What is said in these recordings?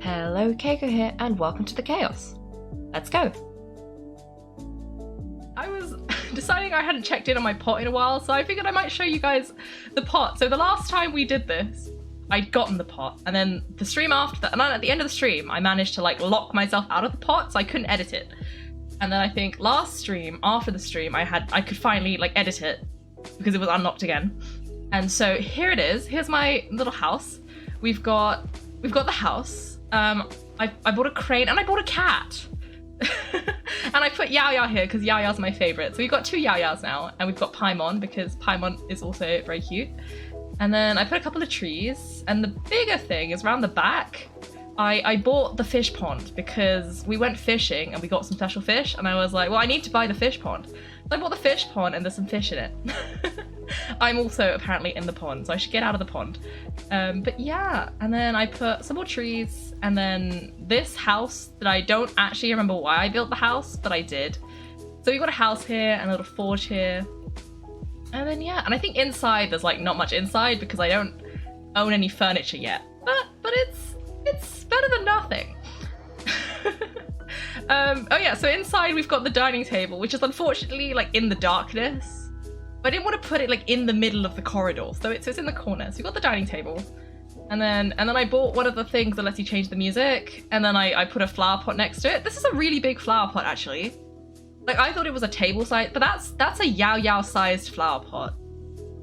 Hello, Kaiko here, and welcome to the chaos. Let's go. I was deciding I hadn't checked in on my pot in a while, so I figured I might show you guys the pot. So the last time we did this, I'd gotten the pot, and then the stream after that, and then at the end of the stream, I managed to like lock myself out of the pot, so I couldn't edit it. And then I think last stream, after the stream, I could finally like edit it because it was unlocked again. And so here it is. Here's my little house. We've got the house. I bought a crane and I bought a cat. And I put Yao Yao here because Yao Yao's my favorite. So we've got two Yao Yaos now, and we've got Paimon because Paimon is also very cute. And then I put a couple of trees, and the bigger thing is around the back. I bought the fish pond because we went fishing and we got some special fish, and I was like, well, I need to buy the fish pond. So I bought the fish pond and there's some fish in it. I'm also apparently in the pond, so I should get out of the pond. But yeah, and then I put some more trees, and then this house that I don't actually remember why I built the house, but I did. So we've got a house here and a little forge here. And then yeah, and I think inside there's like not much inside because I don't own any furniture yet. But it's better than nothing. Oh yeah, so inside we've got the dining table, which is unfortunately like in the darkness. But I didn't want to put it like in the middle of the corridor, so it's in the corner. So we've got the dining table. And then I bought one of the things that lets you change the music, and then I put a flower pot next to it. This is a really big flower pot actually. Like I thought it was a table size, but that's a Yao Yao sized flower pot.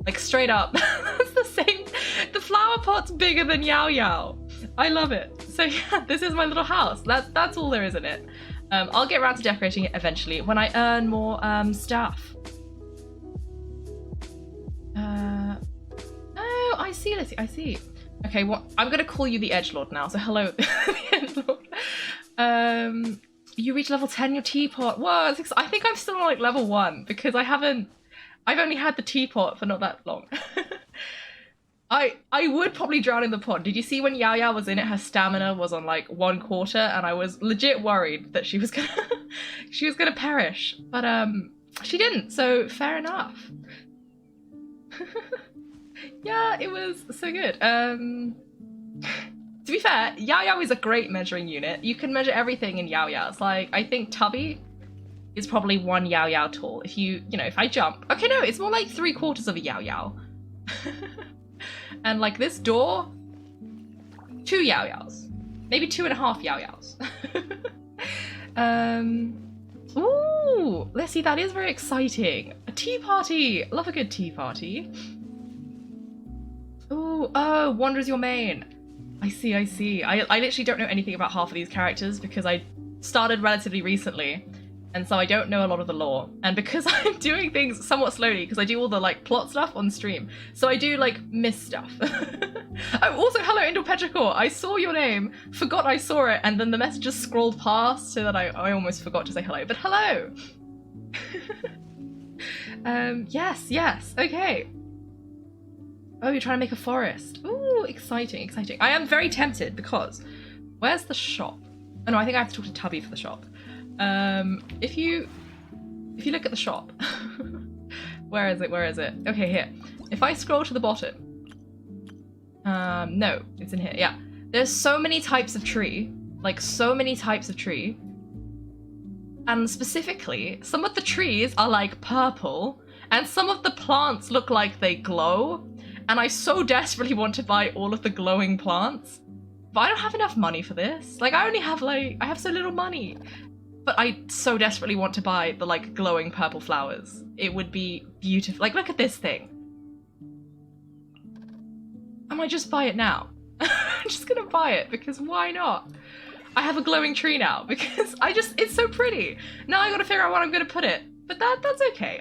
Like straight up. That's the same. The flower pot's bigger than Yao Yao. I love it. So yeah, this is my little house. That's all there is in it. I'll get around to decorating it eventually when I earn more stuff. Oh, I see, Lizzie, I see. Okay, well, I'm gonna call you the Edgelord now. So hello, the Edgelord. You reach level 10 your teapot. Whoa, I think I'm still on like level 1 because I've only had the teapot for not that long. I would probably drown in the pond. Did you see when Yao Yao was in it, her stamina was on like 1/4, and I was legit worried that she was gonna perish. But she didn't, so fair enough. Yeah, it was so good. To be fair, Yao Yao is a great measuring unit. You can measure everything in Yao Yao. It's like, I think Tubby is probably 1 Yao Yao tall. If if I jump. Okay, no, it's more like 3/4 of a Yao Yao. And like this door, 2 Yao Yaos. Maybe 2.5 Yao Yaos. Ooh, let's see, that is very exciting. A tea party. Love a good tea party. Ooh, oh, Wander's your main. I see. I literally don't know anything about half of these characters because I started relatively recently, and so I don't know a lot of the lore. And because I'm doing things somewhat slowly, because I do all the like plot stuff on stream, so I do like miss stuff. Oh, also, hello Indor Petrichor. I saw your name, forgot I saw it, and then the message just scrolled past so that I almost forgot to say hello. But hello. Yes, okay. Oh, you're trying to make a forest. Ooh, exciting. I am very tempted because where's the shop? Oh no, I think I have to talk to Tubby for the shop. If you look at the shop, where is it? Okay, here. If I scroll to the bottom, no, it's in here. Yeah, there's so many types of tree, and specifically, some of the trees are like purple, and some of the plants look like they glow. And I so desperately want to buy all of the glowing plants, but I don't have enough money for this. Like I have so little money, but I so desperately want to buy the like glowing purple flowers. It would be beautiful. Like look at this thing. I might just buy it now. I'm just gonna buy it because why not? I have a glowing tree now because it's so pretty. Now I gotta figure out where I'm gonna put it, but that's okay.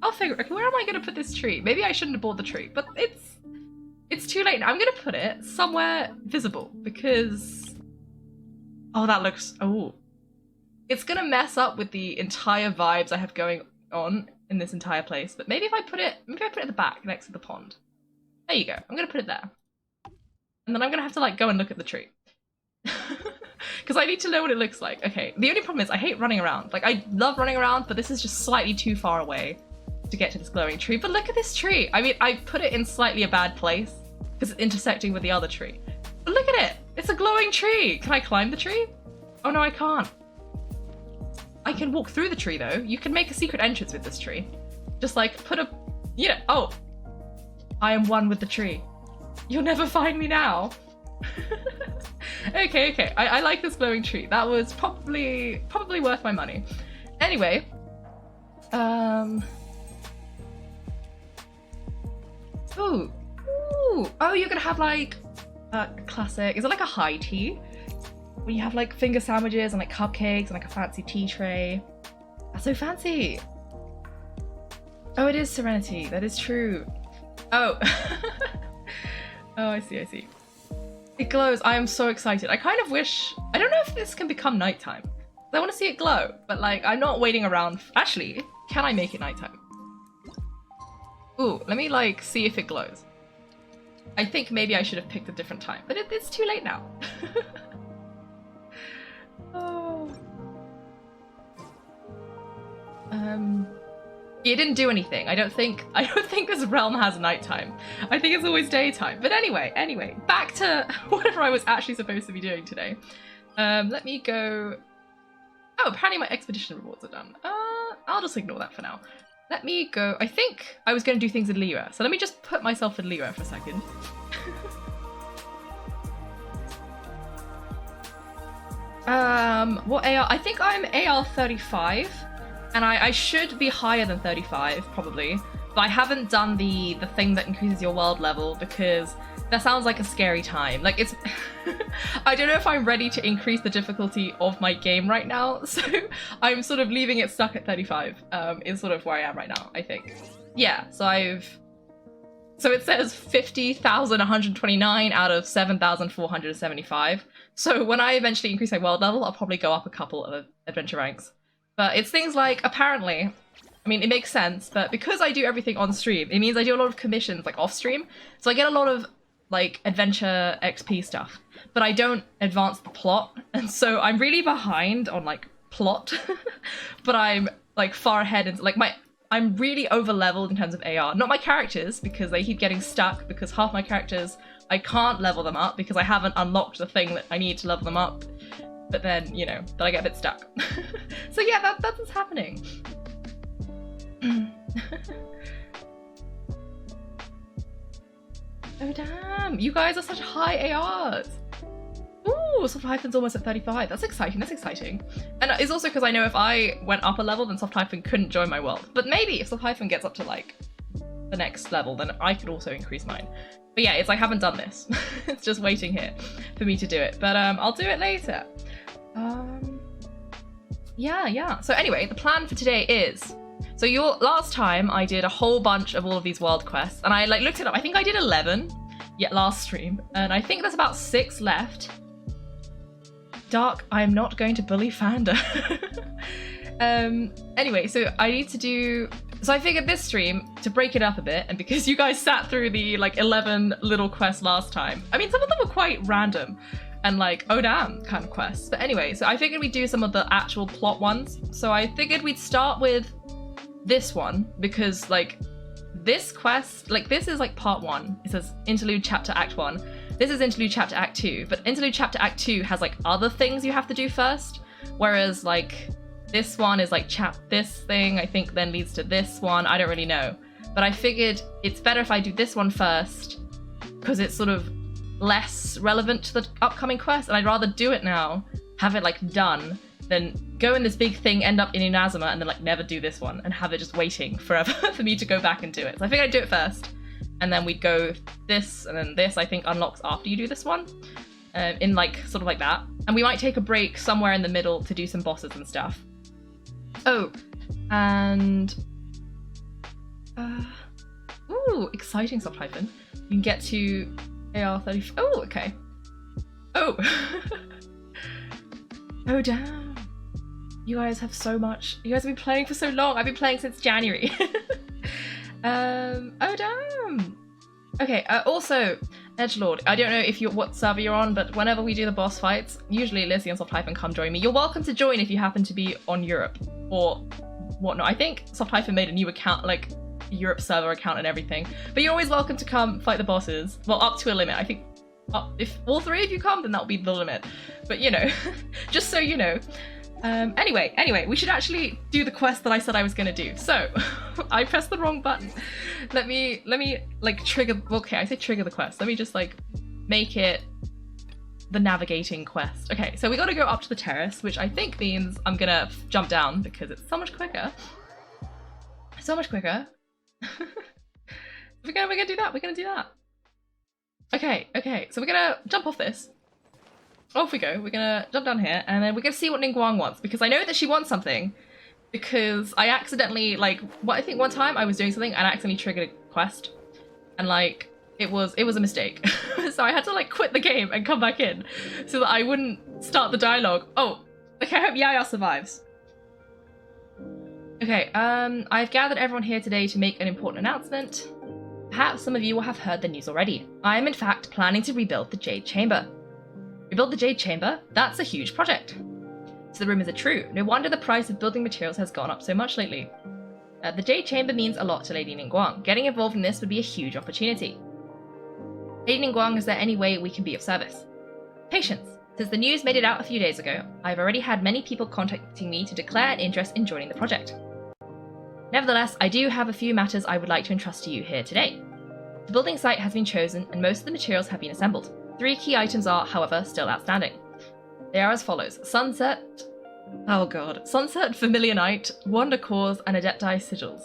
I'll figure, okay, where am I going to put this tree? Maybe I shouldn't have bought the tree, but it's too late. I'm going to put it somewhere visible because, oh, that looks, oh. It's going to mess up with the entire vibes I have going on in this entire place, but maybe I put it at the back next to the pond. There you go. I'm going to put it there. And then I'm going to have to like go and look at the tree. Because I need to know what it looks like. Okay, the only problem is I hate running around. Like I love running around, but this is just slightly too far away to get to this glowing tree. But look at this tree. I mean, I put it in slightly a bad place because it's intersecting with the other tree. But look at it. It's a glowing tree. Can I climb the tree? Oh no, I can't. I can walk through the tree though. You can make a secret entrance with this tree. Just like put a, you know, oh. I am one with the tree. You'll never find me now. Okay. I like this glowing tree. That was probably worth my money. Anyway. Ooh. Oh, you're gonna have like classic. Is it like a high tea? When you have like finger sandwiches and like cupcakes and like a fancy tea tray. That's so fancy. Oh, it is Serenity. That is true. Oh. Oh, I see. It glows. I am so excited. I kind of wish... I don't know if this can become nighttime. I want to see it glow, but like I'm not waiting around. Actually, can I make it nighttime? Ooh, let me like see if it glows. I think maybe I should have picked a different time, but it's too late now. Oh. It didn't do anything. I don't think this realm has nighttime. I think it's always daytime. But anyway, back to whatever I was actually supposed to be doing today. Let me go. Oh, apparently my expedition rewards are done. I'll just ignore that for now. Let me go. I think I was going to do things in Liyue, so let me just put myself in Liyue for a second. What AR? I think I'm AR 35. And I should be higher than 35, probably. But I haven't done the thing that increases your world level because that sounds like a scary time. Like it's... I don't know if I'm ready to increase the difficulty of my game right now. So I'm sort of leaving it stuck at 35 is sort of where I am right now, I think. Yeah, so So it says 50,129 out of 7,475. So when I eventually increase my world level, I'll probably go up a couple of adventure ranks. But it's things like, apparently, I mean, it makes sense, but because I do everything on stream, it means I do a lot of commissions, like, off stream. So I get a lot of, like, adventure XP stuff. But I don't advance the plot, and so I'm really behind on, like, plot. But I'm, like, far ahead, and, like, I'm really over-leveled in terms of AR. Not my characters, because they keep getting stuck, because half my characters, I can't level them up, because I haven't unlocked the thing that I need to level them up. But then, you know, then I get a bit stuck. So yeah, that's what's happening. Oh damn, you guys are such high ARs. Ooh, Soft Hyphen's almost at 35. That's exciting, And it's also because I know if I went up a level, then Soft Hyphen couldn't join my world. But maybe if Soft Hyphen gets up to like the next level, then I could also increase mine. But yeah, it's like I haven't done this. It's just waiting here for me to do it. But I'll do it later. Yeah. So anyway, the plan for today is, so last time I did a whole bunch of all of these world quests, and I like looked it up. I think I did 11 last stream, and I think there's about 6 left. Dark, I am not going to bully Fanda. Anyway, so I need to do, so I figured this stream, to break it up a bit, and because you guys sat through the like 11 little quests last time, I mean, some of them were quite random and like, oh damn kind of quests. But anyway, so I figured we'd do some of the actual plot ones. So I figured we'd start with this one, because like this quest, like this is like part 1. It says Interlude Chapter Act 1. This is Interlude Chapter Act 2, but Interlude Chapter Act 2 has like other things you have to do first, whereas like this one is like this thing, I think then leads to this one, I don't really know. But I figured it's better if I do this one first, because it's sort of less relevant to the upcoming quest, and I'd rather do it now, have it like done, than go in this big thing, end up in Inazuma, and then like never do this one, and have it just waiting forever for me to go back and do it. So I figured I'd do it first, and then we'd go this, and then this I think unlocks after you do this one, in like, sort of like that. And we might take a break somewhere in the middle to do some bosses and stuff. Oh, and... ooh, exciting Soft Hyphen. You can get to AR 30. Oh, okay. Oh. Oh, damn. You guys have so much. You guys have been playing for so long. I've been playing since January. Oh, damn. Okay, also, Edgelord, I don't know what server you're on, but whenever we do the boss fights, usually Lizzie and Soft Hyphen come join me. You're welcome to join if you happen to be on Europe or whatnot. I think Soft Hyphen made a new account, like Europe server account and everything. But you're always welcome to come fight the bosses. Well, up to a limit. I think If all three of you come, then that'll be the limit. But you know, just so you know. Anyway, we should actually do the quest that I said I was gonna do. So, I pressed the wrong button. Let me like trigger, okay, I say trigger the quest. Let me just like make it the navigating quest. Okay, so we gotta go up to the terrace, which I think means I'm gonna jump down because it's so much quicker. So much quicker. We're gonna do that, we're gonna do that. Okay, so we're gonna jump off this. Off we go. We're gonna jump down here and then we're gonna see what Ningguang wants, because I know that she wants something, because I accidentally, like, I think one time I was doing something and I accidentally triggered a quest, and like it was a mistake. So I had to like quit the game and come back in so that I wouldn't start the dialogue. Oh, okay, I hope Yaya survives. Okay, I've gathered everyone here today to make an important announcement. Perhaps some of you will have heard the news already. I am in fact planning to rebuild the Jade Chamber. Rebuild the Jade Chamber? That's a huge project. So the rumours are true. No wonder the price of building materials has gone up so much lately. The Jade Chamber means a lot to Lady Ningguang. Getting involved in this would be a huge opportunity. Lady Ningguang, is there any way we can be of service? Patience. Since the news made it out a few days ago, I've already had many people contacting me to declare an interest in joining the project. Nevertheless, I do have a few matters I would like to entrust to you here today. The building site has been chosen and most of the materials have been assembled. 3 key items are, however, still outstanding. They are as follows: Sunset, Familiar Night, Wonder Cores, and Adepti Sigils.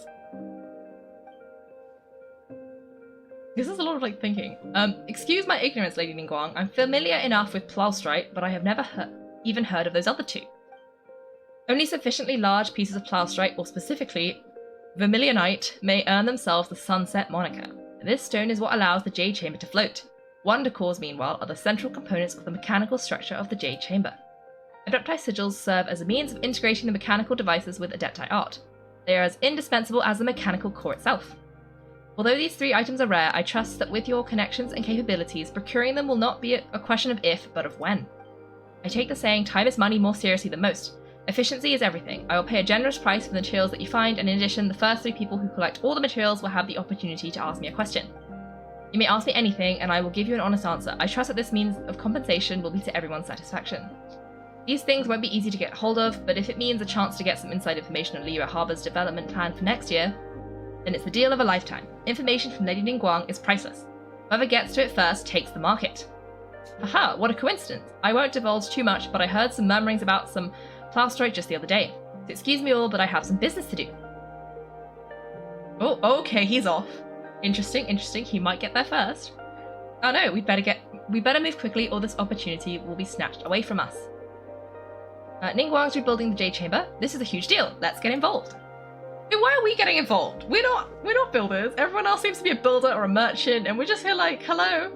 This is a lot of like thinking. Excuse my ignorance, Lady Ningguang. I'm familiar enough with Plowstrike, but I have never even heard of those other 2. Only sufficiently large pieces of Plowstrike, or specifically Vermilionite, may earn themselves the Sunset moniker. This stone is what allows the Jade Chamber to float. Wonder Cores, meanwhile, are the central components of the mechanical structure of the Jade Chamber. Adepti Sigils serve as a means of integrating the mechanical devices with Adepti art. They are as indispensable as the mechanical core itself. Although these 3 items are rare, I trust that with your connections and capabilities, procuring them will not be a question of if, but of when. I take the saying, time is money, more seriously than most. Efficiency is everything. I will pay a generous price for the materials that you find, and in addition, the first 3 people who collect all the materials will have the opportunity to ask me a question. You may ask me anything, and I will give you an honest answer. I trust that this means of compensation will be to everyone's satisfaction. These things won't be easy to get hold of, but if it means a chance to get some inside information on Liyue Harbour's development plan for next year, then it's the deal of a lifetime. Information from Lady Ningguang is priceless. Whoever gets to it first takes the market. Haha, what a coincidence. I won't divulge too much, but I heard some murmurings about some Plowstrike just the other day. So excuse me all, but I have some business to do. Oh, okay, he's off. Interesting. He might get there first. Oh no, we better move quickly or this opportunity will be snatched away from us. Ningguang's rebuilding the Jade Chamber. This is a huge deal. Let's get involved. Hey, why are we getting involved? We're not builders. Everyone else seems to be a builder or a merchant, and we're just here like, hello.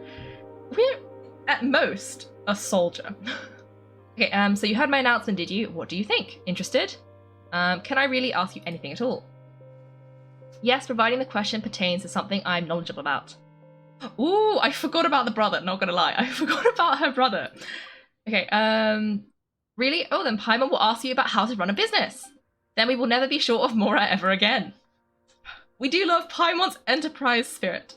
We're at most a soldier. Okay, so you heard my announcement, did you? What do you think? Interested? Can I really ask you anything at all? Yes, providing the question pertains to something I'm knowledgeable about. Ooh, I forgot about the brother, not gonna lie. I forgot about her brother. Okay, really? Oh, then Paimon will ask you about how to run a business. Then we will never be short of Mora ever again. We do love Paimon's enterprise spirit.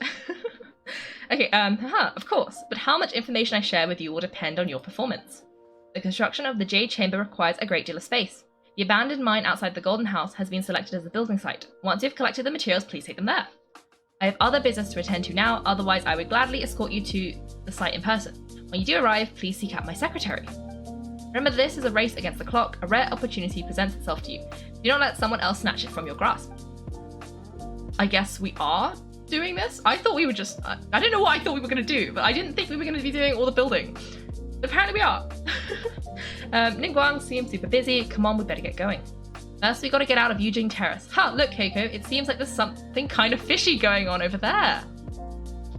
Okay, of course, but how much information I share with you will depend on your performance. The construction of the Jade Chamber requires a great deal of space. The abandoned mine outside the Golden House has been selected as the building site. Once you've collected the materials, please take them there. I have other business to attend to now, otherwise I would gladly escort you to the site in person. When you do arrive, please seek out my secretary. Remember, this is a race against the clock. A rare opportunity presents itself to you. Do not let someone else snatch it from your grasp. I guess we are doing this? I thought we were just... I don't know what I thought we were going to do, but I didn't think we were going to be doing all the building. But apparently we are. Ningguang seems super busy. Come on, we better get going. First, we gotta get out of Yujing Terrace. Ha, look, Kaiko, it seems like there's something kind of fishy going on over there.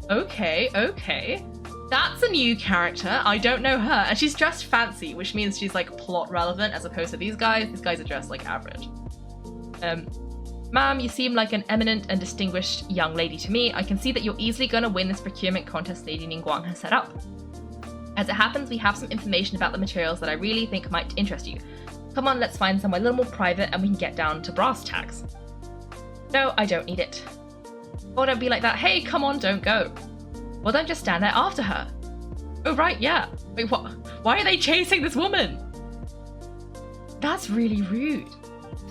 Okay. That's a new character. I don't know her. And she's dressed fancy, which means she's like plot relevant as opposed to these guys. These guys are dressed like average. Ma'am, you seem like an eminent and distinguished young lady to me. I can see that you're easily gonna win this procurement contest Lady Ningguang has set up. As it happens, we have some information about the materials that I really think might interest you. Come on, let's find somewhere a little more private and we can get down to brass tacks. No, I don't need it. Oh, don't be like that. Hey, come on, don't go. Well, don't just stand there after her. Oh, right, yeah. Wait, what? Why are they chasing this woman? That's really rude.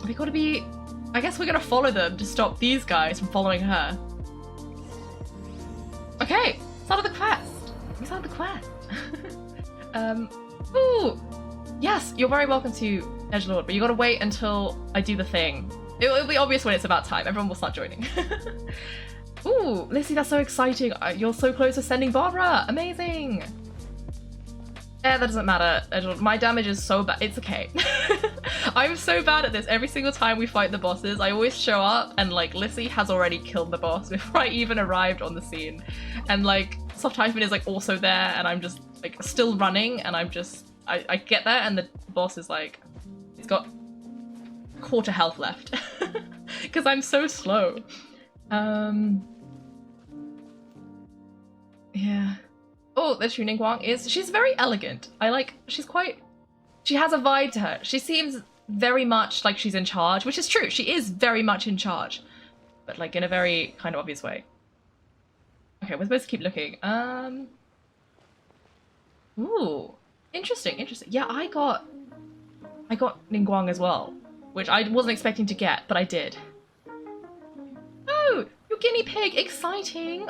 We gotta be... I guess we're gonna follow them to stop these guys from following her. Okay, start of the quest. We started the quest. Ooh. Yes, you're very welcome to Edgelord, but you gotta wait until I do the thing. It'll be obvious when it's about time. Everyone will start joining. Ooh, Lissy, that's so exciting. You're so close to sending Barbara. Amazing. Yeah, that doesn't matter. My damage is so bad. It's okay. I'm so bad at this. Every single time we fight the bosses, I always show up and like Lissy has already killed the boss before I even arrived on the scene. And like Soft Hyphen is like also there and I'm just like still running and I get there and the boss is like, he's got quarter health left. Because I'm so slow. Yeah. Oh, the Shu Ningguang she's very elegant. She has a vibe to her. She seems very much like she's in charge, which is true. She is very much in charge, but like in a very kind of obvious way. Okay, we're supposed to keep looking. Ooh, interesting. Yeah, I got Ningguang as well, which I wasn't expecting to get, but I did. Oh, your guinea pig, exciting.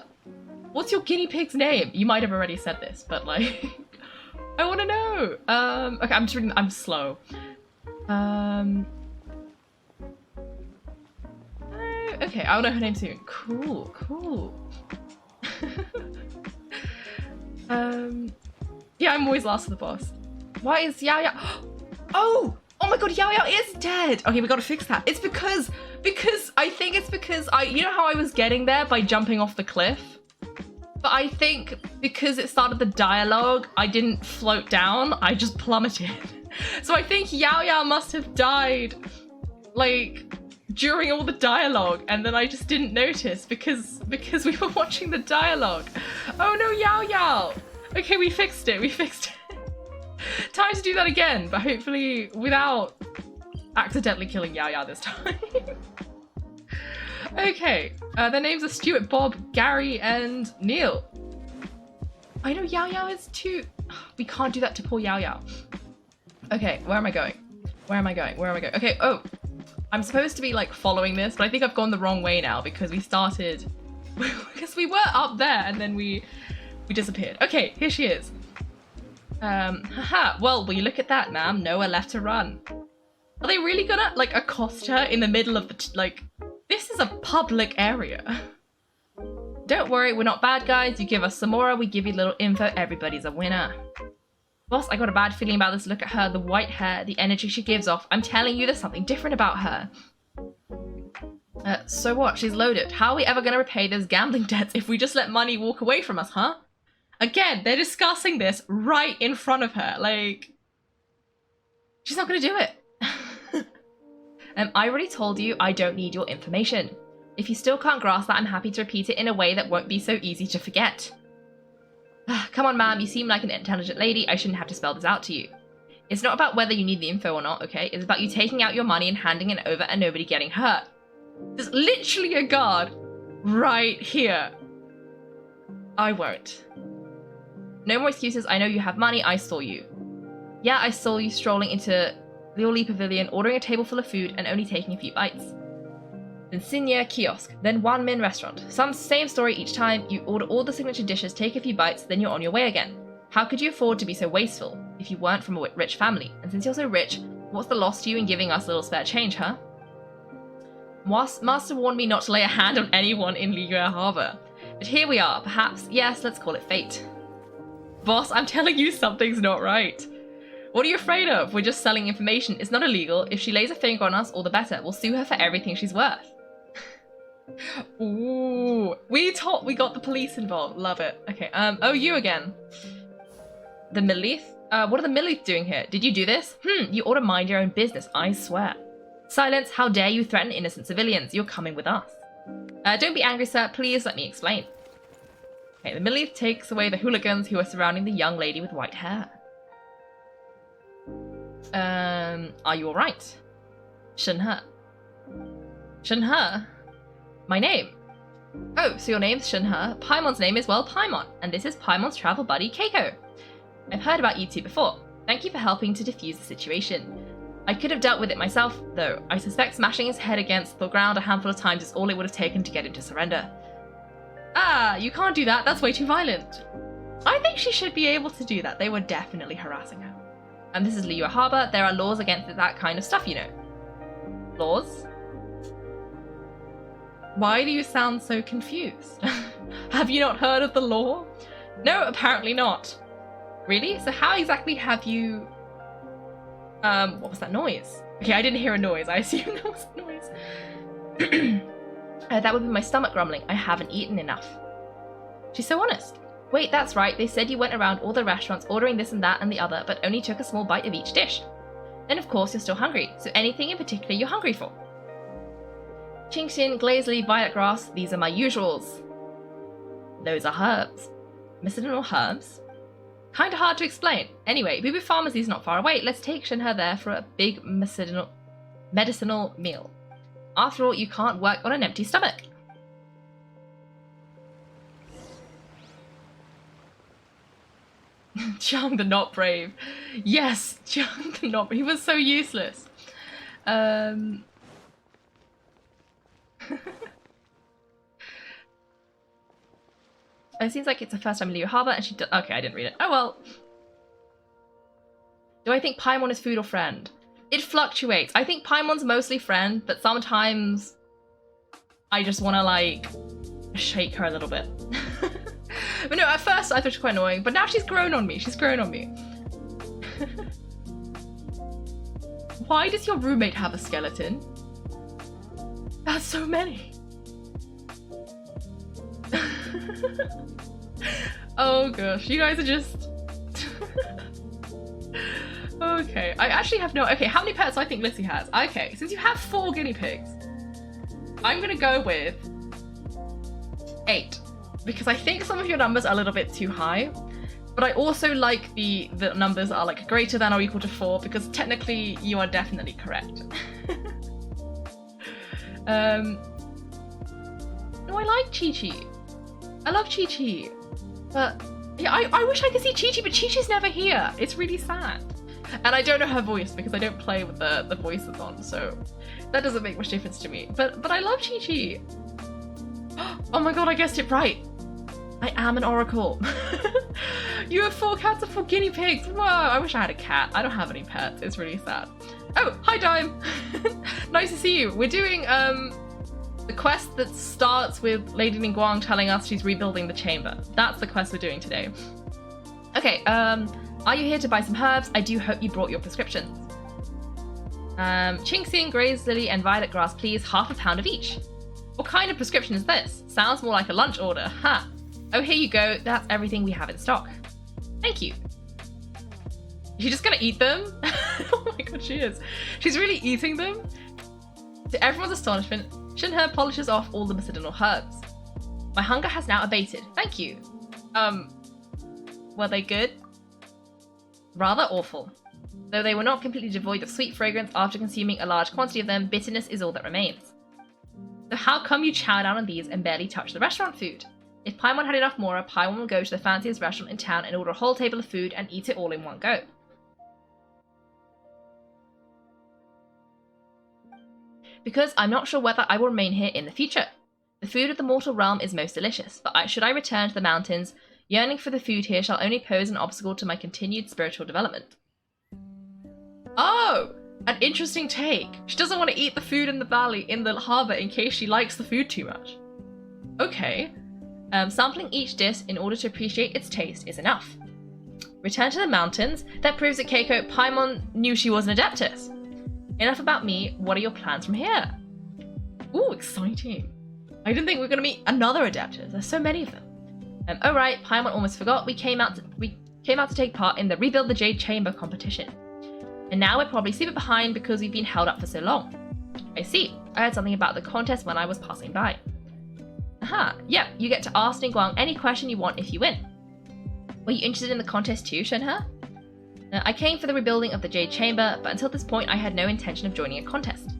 What's your guinea pig's name? You might have already said this, but like, I want to know. Okay, I'm just reading. I'm slow. Okay, I'll know her name soon. Cool. Yeah, I'm always last to the boss. Why is Yao Yao? Oh my god, Yao Yao is dead. Okay, we gotta fix that. It's because I think it's because you know how I was getting there by jumping off the cliff? But I think because it started the dialogue, I didn't float down, I just plummeted. So I think Yao Yao must have died, like, during all the dialogue, and then I just didn't notice because we were watching the dialogue. Oh no, Yao Yao! Okay, we fixed it. Time to do that again, but hopefully without accidentally killing Yao Yao this time. Okay, their names are Stuart, Bob, Gary, and Neil. I know Yao Yao is too... We can't do that to poor Yao Yao. Okay, where am I going? Okay, oh. I'm supposed to be, like, following this, but I think I've gone the wrong way now because we started... because we were up there and then we disappeared. Okay, here she is. Haha, well, will you look at that, ma'am? Nowhere left to run. Are they really gonna, like, accost her in the middle of the, like... This is a public area. Don't worry, we're not bad guys. You give us some more, we give you a little info, everybody's a winner. Boss, I got a bad feeling about this. Look at her, the white hair, the energy she gives off. I'm telling you, there's something different about her. So what? She's loaded. How are we ever going to repay those gambling debts if we just let money walk away from us, huh? Again, they're discussing this right in front of her. Like, she's not going to do it. I already told you I don't need your information. If you still can't grasp that, I'm happy to repeat it in a way that won't be so easy to forget. Come on, ma'am, you seem like an intelligent lady. I shouldn't have to spell this out to you. It's not about whether you need the info or not, okay? It's about you taking out your money and handing it over and nobody getting hurt. There's literally a guard right here. I won't. No more excuses. I know you have money. I saw you. Yeah, I saw you strolling into the Orly Pavilion, ordering a table full of food and only taking a few bites. Then Senior Kiosk, then One Min Restaurant. Same story each time. You order all the signature dishes, take a few bites, then you're on your way again. How could you afford to be so wasteful if you weren't from a rich family? And since you're so rich, what's the loss to you in giving us a little spare change, huh? Master warned me not to lay a hand on anyone in Liguer Harbor. But here we are, perhaps, yes, let's call it fate. Boss, I'm telling you something's not right. What are you afraid of? We're just selling information. It's not illegal. If she lays a finger on us, all the better. We'll sue her for everything she's worth. Ooh, we got the police involved. Love it. Okay, oh, you again. The Millith? What are the Millith doing here? Did you do this? You ought to mind your own business, I swear. Silence, how dare you threaten innocent civilians? You're coming with us. Don't be angry, sir. Please let me explain. Okay, the Millith takes away the hooligans who are surrounding the young lady with white hair. Are you alright? Shenhe. Shenhe? My name. Oh, so your name's Shenhe. Paimon's name is, well, Paimon. And this is Paimon's travel buddy, Kaiko. I've heard about you two before. Thank you for helping to defuse the situation. I could have dealt with it myself, though. I suspect smashing his head against the ground a handful of times is all it would have taken to get him to surrender. Ah, you can't do that. That's way too violent. I think she should be able to do that. They were definitely harassing her. And this is Liyue Harbor. There are laws against that kind of stuff, you know. Laws? Why do you sound so confused? Have you not heard of the law? No, apparently not. Really? So how exactly have you... what was that noise? Okay, I didn't hear a noise. I assume that was a noise. That would be my stomach grumbling. I haven't eaten enough. She's so honest. Wait, that's right. They said you went around all the restaurants ordering this and that and the other, but only took a small bite of each dish. Then of course you're still hungry. So anything in particular you're hungry for? Qingxin, glazely, violet grass. These are my usuals. Those are herbs. Medicinal herbs? Kinda hard to explain. Anyway, Boo Boo Pharmacy's not far away. Let's take Shenhe there for a big medicinal meal. After all, you can't work on an empty stomach. Jiang the not brave. Yes, Jiang the not brave. He was so useless. It seems like it's the first time in Liyue Harbor and she okay, I didn't read it. Oh well. Do I think Paimon is food or friend? It fluctuates. I think Paimon's mostly friend, but sometimes I just want to like shake her a little bit. But no, at first I thought she was quite annoying, but now she's grown on me. She's grown on me. Why does your roommate have a skeleton? That's so many. Oh gosh, you guys are just... Okay, I actually have no... Okay, how many pets do I think Lissy has? Okay, since you have 4 guinea pigs, I'm gonna go with 8. Because I think some of your numbers are a little bit too high. But I also like the numbers that are like greater than or equal to 4 because technically you are definitely correct. No, I like Chi-Chi. I love Chi-Chi. But yeah, I wish I could see Chi-Chi, but Chi-Chi's never here. It's really sad. And I don't know her voice because I don't play with the voices on, so that doesn't make much difference to me. But I love Chi-Chi. Oh my god, I guessed it right. I am an oracle. You have 4 cats and 4 guinea pigs. Whoa, I wish I had a cat. I don't have any pets. It's really sad. Oh, hi Dime. Nice to see you. We're doing the quest that starts with Lady Ningguang telling us she's rebuilding the chamber. That's the quest we're doing today. Okay, are you here to buy some herbs? I do hope you brought your prescriptions. Qingxing, Graze Lily, and Violet Grass, please. Half a pound of each. What kind of prescription is this? Sounds more like a lunch order. Ha! Oh, here you go. That's everything we have in stock. Thank you. Is she just gonna eat them? Oh my god, she is. She's really eating them? To everyone's astonishment, Shenhe polishes off all the medicinal herbs. My hunger has now abated. Thank you. Were they good? Rather awful. Though they were not completely devoid of sweet fragrance, after consuming a large quantity of them, bitterness is all that remains. So how come you chow down on these and barely touch the restaurant food? If Paimon had enough more, Paimon will go to the fanciest restaurant in town and order a whole table of food and eat it all in one go. Because I'm not sure whether I will remain here in the future. The food of the mortal realm is most delicious, but should I return to the mountains, yearning for the food here shall only pose an obstacle to my continued spiritual development. Oh! An interesting take. She doesn't want to eat the food in the valley, in the harbour, in case she likes the food too much. Okay. Sampling each dish in order to appreciate its taste is enough. Return to the mountains? That proves that Kaiko Paimon knew she was an adeptus. Enough about me, what are your plans from here? Ooh, exciting. I didn't think we were going to meet another adeptus. There's so many of them. Oh right, Paimon almost forgot. We came out to take part in the Rebuild the Jade Chamber competition. And now we're probably super behind because we've been held up for so long. I see. I heard something about the contest when I was passing by. Aha, yeah, you get to ask Ningguang any question you want if you win. Were you interested in the contest too, Shenhe? I came for the rebuilding of the Jade Chamber, but until this point I had no intention of joining a contest.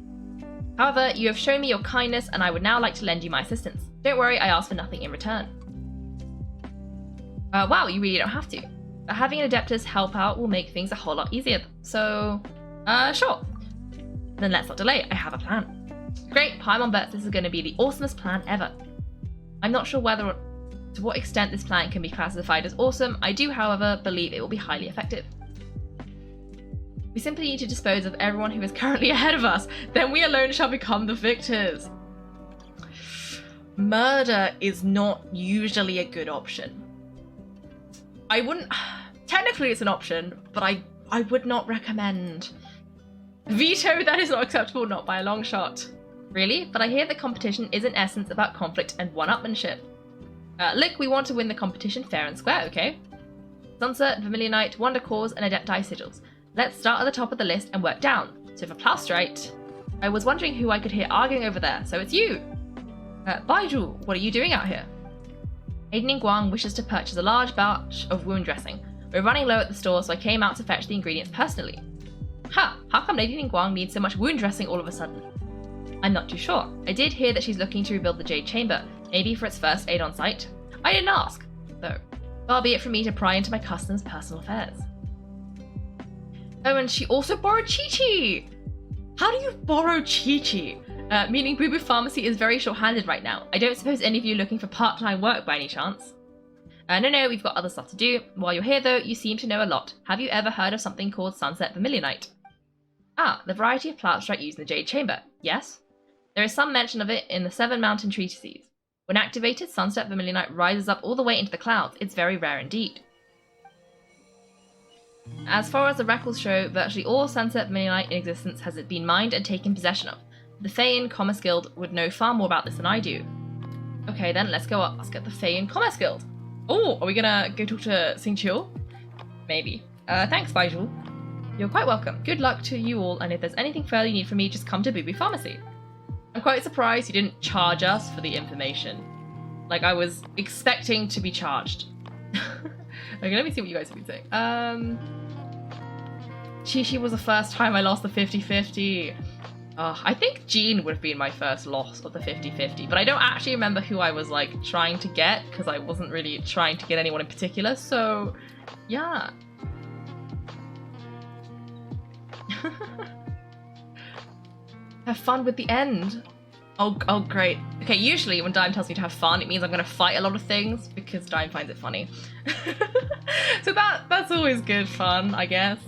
However, you have shown me your kindness and I would now like to lend you my assistance. Don't worry, I ask for nothing in return. Wow, you really don't have to. But having an Adeptus help out will make things a whole lot easier. So, sure. Then let's not delay. I have a plan. Great, Paimon bets this is going to be the awesomest plan ever. I'm not sure to what extent this plan can be classified as awesome. I do, however, believe it will be highly effective. We simply need to dispose of everyone who is currently ahead of us. Then we alone shall become the victors. Murder is not usually a good option. I wouldn't... Technically it's an option, but I would not recommend. Veto, that is not acceptable, not by a long shot. Really? But I hear the competition is in essence about conflict and one-upmanship. Look, we want to win the competition fair and square, okay? Sunset, Vermilion Knight, Wonder Cause, and Adepti Sigils. Let's start at the top of the list and work down. So for Plastrite, I was wondering who I could hear arguing over there, so it's you! Baiju, what are you doing out here? Aiden Guang wishes to purchase a large batch of wound dressing. We're running low at the store, so I came out to fetch the ingredients personally. Ha! How come Lady Ningguang needs so much wound dressing all of a sudden? I'm not too sure. I did hear that she's looking to rebuild the Jade Chamber, maybe for its first aid on site. I didn't ask, though. Far be it from me to pry into my customers' personal affairs. Oh, and she also borrowed Chi-Chi! How do you borrow Chi-Chi? Meaning Boo Boo Pharmacy is very short-handed right now. I don't suppose any of you are looking for part-time work by any chance? No, we've got other stuff to do. While you're here, though, you seem to know a lot. Have you ever heard of something called Sunset Vermilion Knight? Ah, the variety of Plastrite used in the Jade Chamber. Yes? There is some mention of it in the Seven Mountain Treatises. When activated, Sunset Vermilion Knight rises up all the way into the clouds. It's very rare indeed. As far as the records show, virtually all Sunset Vermilion Knight in existence has been mined and taken possession of. The Fae Commerce Guild would know far more about this than I do. Okay then, let's go ask at the Fae Commerce Guild. Oh, are we gonna go talk to Xingqiu? Maybe. Thanks, Baiju. You're quite welcome. Good luck to you all, and if there's anything further you need from me, just come to Boo Boo Pharmacy. I'm quite surprised you didn't charge us for the information. Like, I was expecting to be charged. Okay, let me see what you guys have been saying. Chi-Chi was the first time I lost the 50-50. I think Jean would have been my first loss of the 50-50, but I don't actually remember who I was, like, trying to get, because I wasn't really trying to get anyone in particular, so, yeah. Have fun with the end. Oh, great. Okay, usually when Dime tells me to have fun, it means I'm going to fight a lot of things, because Dime finds it funny. So that's always good fun, I guess.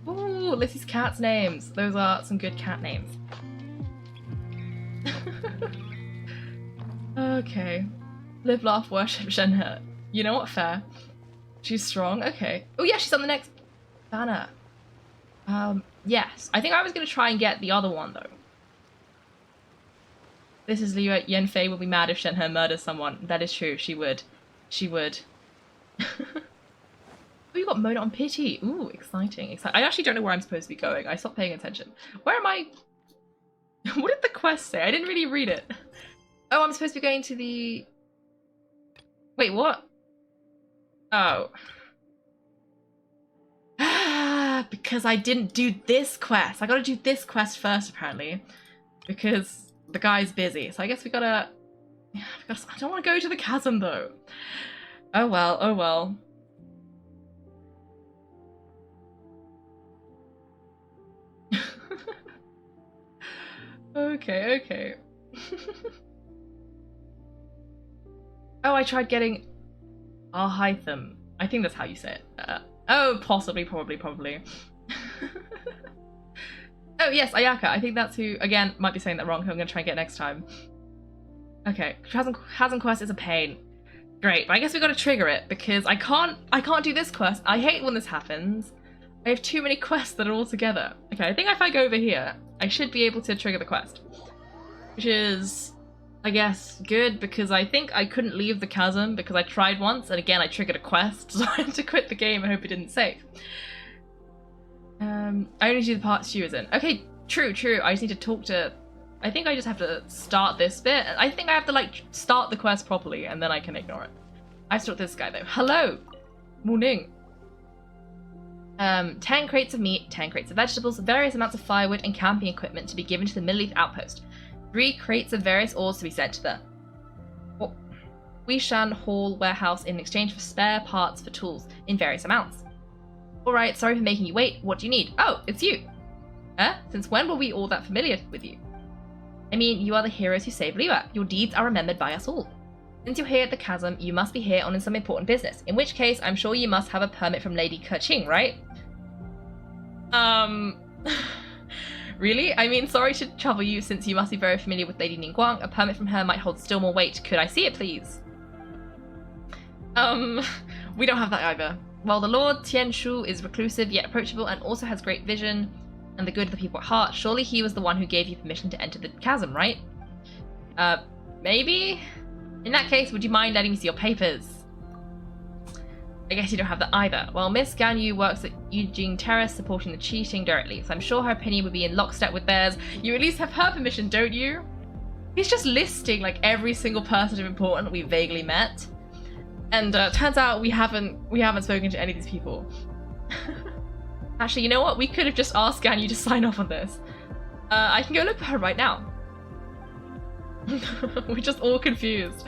Ooh, Lissy's cat's names. Those are some good cat names. Okay. Live, laugh, worship, Shenhe. You know what? Fair. She's strong. Okay. Oh yeah, she's on the next banner. Yes. I think I was going to try and get the other one, though. This is Liu. Yanfei will be mad if Shenhe murders someone. That is true. She would. She would. Oh, you got Mona on Pity. Ooh, exciting. I actually don't know where I'm supposed to be going. I stopped paying attention. Where am I? What did the quest say? I didn't really read it. Oh, I'm supposed to be going to the... Wait, what? Oh. Because I didn't do this quest. I gotta do this quest first, apparently. Because the guy's busy. So I guess we gotta... I don't want to go to the chasm, though. Oh well, oh well. Okay. Oh, I tried getting Alhytham. I think that's how you say it. Oh, possibly, probably. Oh, yes, Ayaka. I think that's who, again, might be saying that wrong, who I'm going to try and get next time. Okay, Chasm quest is a pain. Great, but I guess we got to trigger it, because I can't do this quest. I hate when this happens. I have too many quests that are all together. Okay, I think if I go over here, I should be able to trigger the quest. Which is, I guess, good, because I think I couldn't leave the chasm because I tried once, and again I triggered a quest, so I had to quit the game and hope it didn't save. I only do the part Stu is in. Okay, true. I just need to talk to... I think I just have to start this bit. I think I have to, like, start the quest properly, and then I can ignore it. I have to talk to this guy, though. Hello! Morning. 10 crates of meat, 10 crates of vegetables, various amounts of firewood, and camping equipment to be given to the Middle East outpost. 3 crates of various ores to be sent to the... Guishan Hall warehouse in exchange for spare parts for tools in various amounts. Alright, sorry for making you wait. What do you need? Oh, it's you! Since when were we all that familiar with you? I mean, you are the heroes who saved Liwa. Your deeds are remembered by us all. Since you're here at the chasm, you must be here on some important business, in which case I'm sure you must have a permit from Lady Keqing, right? Really? I mean, sorry to trouble you since you must be very familiar with Lady Ningguang. A permit from her might hold still more weight. Could I see it, please? We don't have that either. While the Lord Tianshu is reclusive yet approachable and also has great vision and the good of the people at heart, surely he was the one who gave you permission to enter the chasm, right? Maybe? In that case, would you mind letting me see your papers? I guess you don't have that either. Well, Miss Ganyu works at Yujing Terrace supporting the cheating directly, so I'm sure her opinion would be in lockstep with theirs. You at least have her permission, don't you? He's just listing like every single person of importance we vaguely met. And turns out we haven't spoken to any of these people. Actually, you know what? We could have just asked Ganyu to sign off on this. I can go look for her right now. We're just all confused.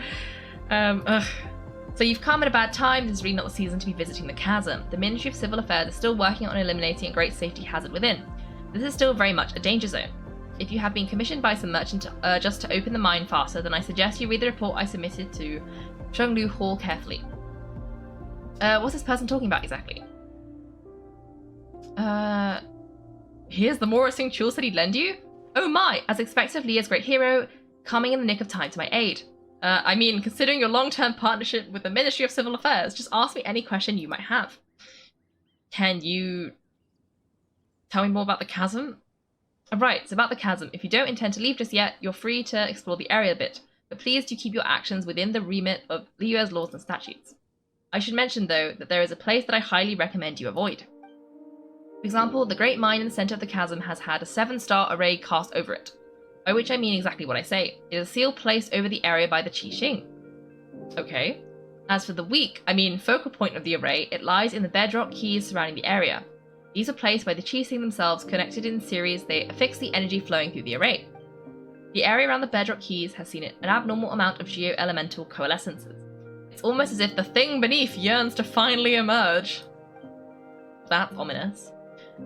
So you've come at a bad time. This is really not the season to be visiting the chasm. The Ministry of Civil Affairs is still working on eliminating a great safety hazard within. This is still very much a danger zone. If you have been commissioned by some merchant just to open the mine faster, then I suggest you read the report I submitted to Chenglu Hall carefully. What's this person talking about exactly? Here's the Morrising Chul said he'd lend you? Oh my, as expected of Leah's great hero, coming in the nick of time to my aid. I mean, considering your long-term partnership with the Ministry of Civil Affairs, just ask me any question you might have. Can you tell me more about the chasm? Right, it's about the chasm. If you don't intend to leave just yet, you're free to explore the area a bit, but please do keep your actions within the remit of Liyue's laws and statutes. I should mention, though, that there is a place that I highly recommend you avoid. For example, the great mine in the center of the chasm has had a 7-star array cast over it. By which I mean exactly what I say. It is a seal placed over the area by the Qixing. Okay. As for the weak, I mean focal point of the array, it lies in the bedrock keys surrounding the area. These are placed by the Qixing themselves, connected in series. They affix the energy flowing through the array. The area around the bedrock keys has seen an abnormal amount of geo-elemental coalescences. It's almost as if the thing beneath yearns to finally emerge. That's ominous.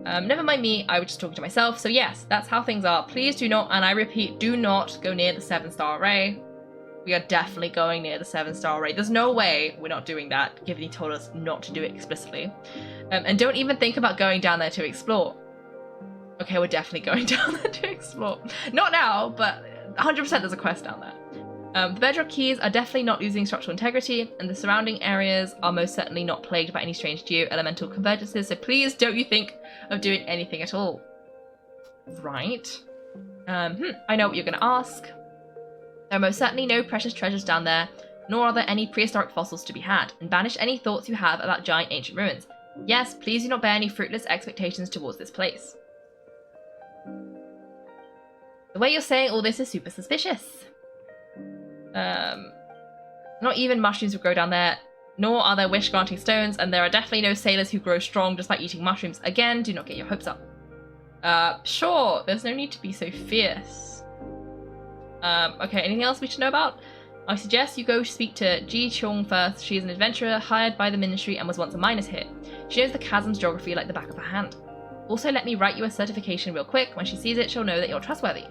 Never mind me, I was just talking to myself, so yes, that's how things are. Please do not, and I repeat, do not go near the 7-star array. We are definitely going near the 7-star array. There's no way we're not doing that, given he told us not to do it explicitly. And don't even think about going down there to explore. Okay, we're definitely going down there to explore. Not now, but 100% there's a quest down there. The bedrock keys are definitely not losing structural integrity, and the surrounding areas are most certainly not plagued by any strange geo-elemental convergences, so please don't you think of doing anything at all. Right. I know what you're going to ask. There are most certainly no precious treasures down there, nor are there any prehistoric fossils to be had, and banish any thoughts you have about giant ancient ruins. Yes, please do not bear any fruitless expectations towards this place. The way you're saying all this is super suspicious. Not even mushrooms would grow down there, nor are there wish-granting stones, and there are definitely no sailors who grow strong just by eating mushrooms. Again, do not get your hopes up. Sure, there's no need to be so fierce. Okay, anything else we should know about? I suggest you go speak to Ji Chong first. She is an adventurer hired by the ministry and was once a miner here. She knows the chasm's geography like the back of her hand. Also, let me write you a certification real quick. When she sees it, she'll know that you're trustworthy.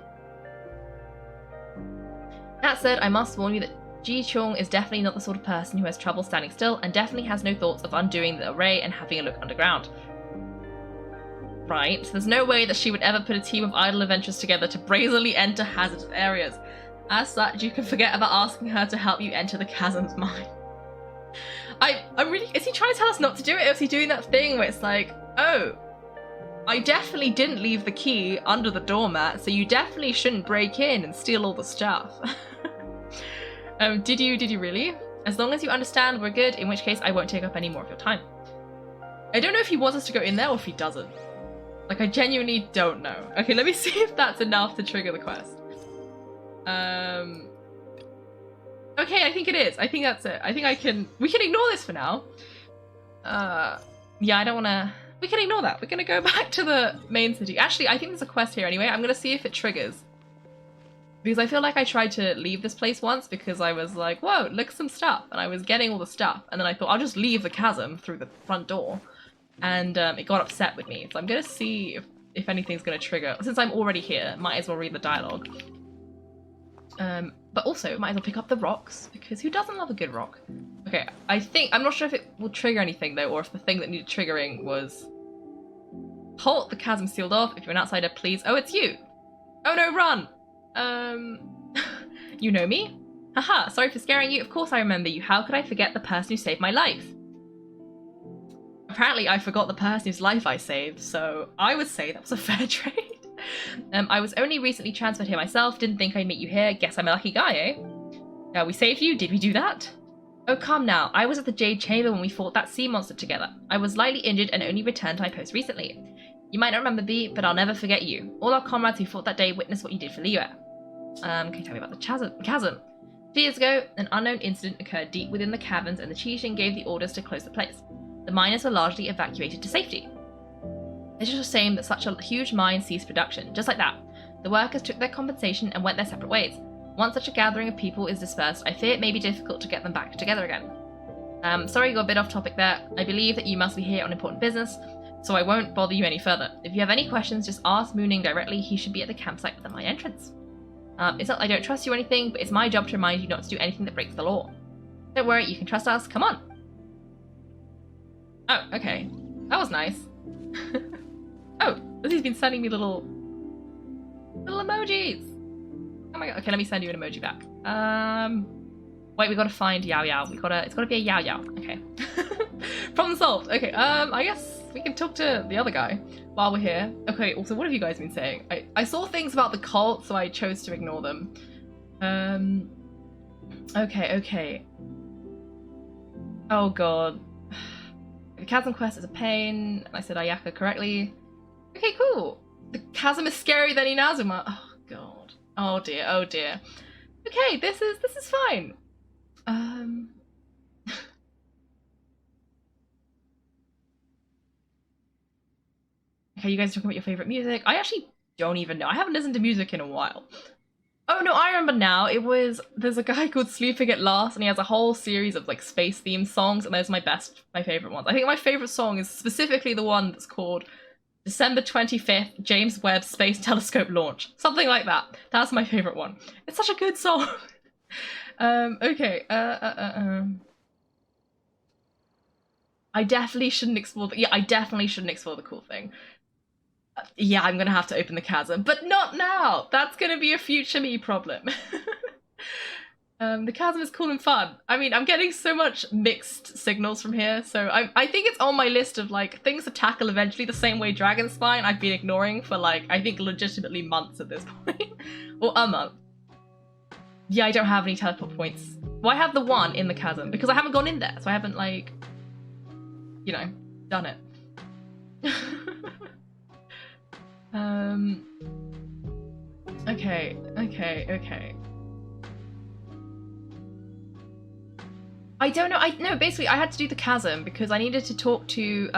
That said, I must warn you that Ji Chong is definitely not the sort of person who has trouble standing still, and definitely has no thoughts of undoing the array and having a look underground. Right, there's no way that she would ever put a team of idle adventurers together to brazenly enter hazardous areas. As such, you can forget about asking her to help you enter the chasm's mine. I'm really... Is he trying to tell us not to do it, or is he doing that thing where it's like, oh, I definitely didn't leave the key under the doormat, so you definitely shouldn't break in and steal all the stuff. Did you really? As long as you understand, we're good, in which case I won't take up any more of your time. I don't know if he wants us to go in there or if he doesn't. Like, I genuinely don't know. Okay, let me see if that's enough to trigger the quest. Okay, I think it is. I think that's it. I think we can ignore this for now. Yeah, I don't wanna... We can ignore that. We're gonna go back to the main city. Actually, I think there's a quest here anyway. I'm gonna see if it triggers. Because I feel like I tried to leave this place once because I was like, whoa, look at some stuff. And I was getting all the stuff. And then I thought, I'll just leave the chasm through the front door. And it got upset with me. So I'm going to see if anything's going to trigger. Since I'm already here, might as well read the dialogue. But also, might as well pick up the rocks. Because who doesn't love a good rock? Okay, I'm not sure if it will trigger anything though. Or if the thing that needed triggering was... Halt, the chasm sealed off. If you're an outsider, please... Oh, it's you! Oh no, run! You know me? Haha, sorry for scaring you. Of course I remember you. How could I forget the person who saved my life? Apparently I forgot the person whose life I saved, so I would say that was a fair trade. I was only recently transferred here myself. Didn't think I'd meet you here. Guess I'm a lucky guy, eh? We saved you. Did we do that? Oh, come now. I was at the Jade Chamber when we fought that sea monster together. I was lightly injured and only returned to my post recently. You might not remember me, but I'll never forget you. All our comrades who fought that day witnessed what you did for Liyue. Can you tell me about the chasm? 2 years ago, an unknown incident occurred deep within the caverns and the Qixing gave the orders to close the place. The miners were largely evacuated to safety. It's just a shame that such a huge mine ceased production, just like that. The workers took their compensation and went their separate ways. Once such a gathering of people is dispersed, I fear it may be difficult to get them back together again. Sorry, got a bit off topic there. I believe that you must be here on important business, so I won't bother you any further. If you have any questions, just ask Mooning directly. He should be at the campsite with the mine entrance. It's not I don't trust you or anything, but it's my job to remind you not to do anything that breaks the law. Don't worry, you can trust us. Come on. Oh, okay. That was nice. Oh, Lizzie's been sending me little emojis. Oh my god. Okay, let me send you an emoji back. Wait, we gotta find Yao Yao. It's gotta be a Yao Yao. Okay. Problem solved. Okay, I guess we can talk to the other guy while we're here. Okay, also, what have you guys been saying? I saw things about the cult, so I chose to ignore them. Okay. Oh god. The chasm quest is a pain. I said Ayaka correctly. Okay, cool. The chasm is scarier than Inazuma. Oh god. Oh dear. Okay, this is fine. Okay, you guys are talking about your favorite music. I actually don't even know. I haven't listened to music in a while. Oh no, I remember now. There's a guy called Sleeping at Last, and he has a whole series of like space themed songs, and those are my favorite ones. I think my favorite song is specifically the one that's called December 25th, James Webb Space Telescope Launch. Something like that. That's my favorite one. It's such a good song. Okay. I definitely shouldn't explore the cool thing. Yeah, I'm gonna have to open the chasm, but not now! That's gonna be a future me problem. The chasm is cool and fun. I mean, I'm getting so much mixed signals from here, so I think it's on my list of, like, things to tackle eventually, the same way Dragon Spine I've been ignoring for, like, I think legitimately months at this point. Or a month. Yeah, I don't have any teleport points. Well, I have the one in the chasm, because I haven't gone in there, so I haven't, like, you know, done it. Okay. I don't know, no, basically I had to do the chasm because I needed to talk to,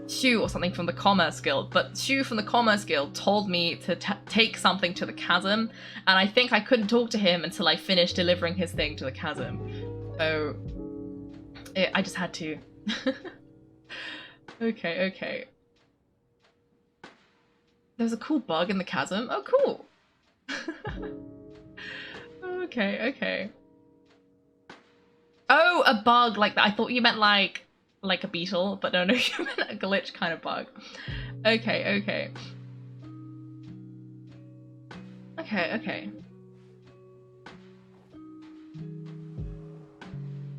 Shu or something from the Commerce Guild, but Shu from the Commerce Guild told me to take something to the chasm, and I think I couldn't talk to him until I finished delivering his thing to the chasm. So, I just had to. Okay. There's a cool bug in the chasm. Oh, cool. Okay. Oh, a bug like that. I thought you meant like a beetle, but no, you meant a glitch kind of bug. Okay.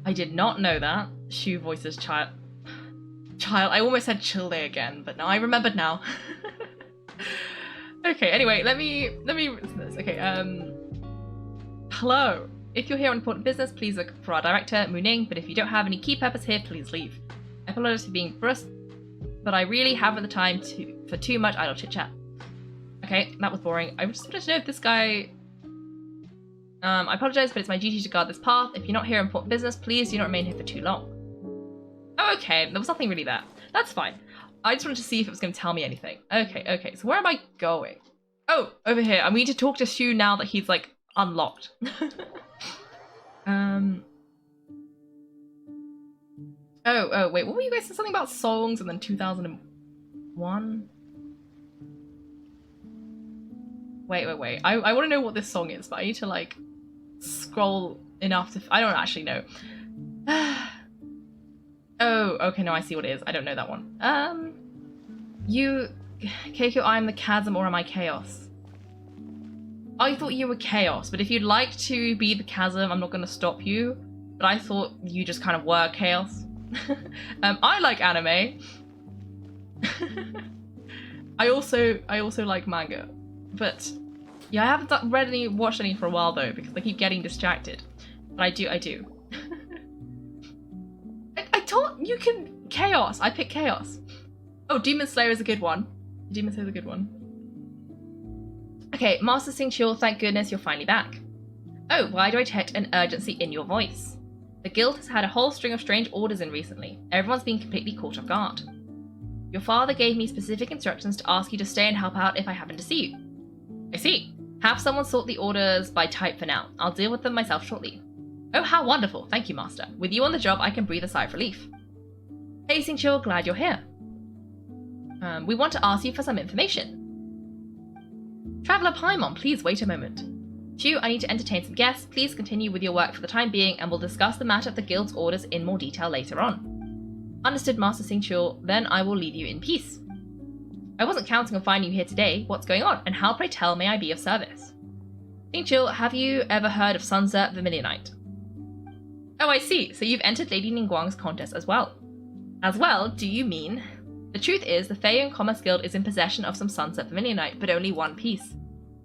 I did not know that. Shu voices child. I almost said Childe again, but now I remembered now. Okay, anyway, let me listen to this. Okay, hello. If you're here on important business, please look for our director, Mooning, but if you don't have any key purpose here, please leave. I apologize for being brusque, but I really haven't the time for too much idle chit-chat. Okay, that was boring. I just wanted to know if this guy... I apologize, but it's my duty to guard this path. If you're not here on important business, please do not remain here for too long. Oh, okay, there was nothing really there. That's fine. I just wanted to see if it was going to tell me anything. Okay, so where am I going? Oh, over here. I need to talk to Shu now that he's like unlocked. Oh, wait. What were you guys saying? Something about songs and then 2001? Wait. I want to know what this song is, but I need to like scroll enough to. I don't actually know. Oh, okay. No, I see what it is. I don't know that one. Kaiko, I am the chasm, or am I chaos? I thought you were chaos, but if you'd like to be the chasm, I'm not going to stop you. But I thought you just kind of were chaos. I like anime. I also like manga, but yeah, I haven't watched any for a while though because I keep getting distracted. But I do. I told you can chaos. I picked chaos. Oh, Demon Slayer is a good one. Demon Slayer is a good one. Okay, Master Xingqiu, thank goodness you're finally back. Oh, why do I detect an urgency in your voice? The guild has had a whole string of strange orders in recently. Everyone's been completely caught off guard. Your father gave me specific instructions to ask you to stay and help out if I happen to see you. I see. Have someone sort the orders by type for now. I'll deal with them myself shortly. Oh, how wonderful. Thank you, Master. With you on the job, I can breathe a sigh of relief. Hey, Xingqiu, glad you're here. We want to ask you for some information. Traveller Paimon, please wait a moment. Chu, I need to entertain some guests. Please continue with your work for the time being, and we'll discuss the matter of the guild's orders in more detail later on. Understood, Master Xingqiu. Then I will leave you in peace. I wasn't counting on finding you here today. What's going on, and how, pray tell, may I be of service? Xingqiu, have you ever heard of Sunset Vermilion Knight? Oh, I see. So you've entered Lady Ningguang's contest as well. As well, do you mean? The truth is, the Feiyun Commerce Guild is in possession of some Sunset Vermilionite, but only one piece.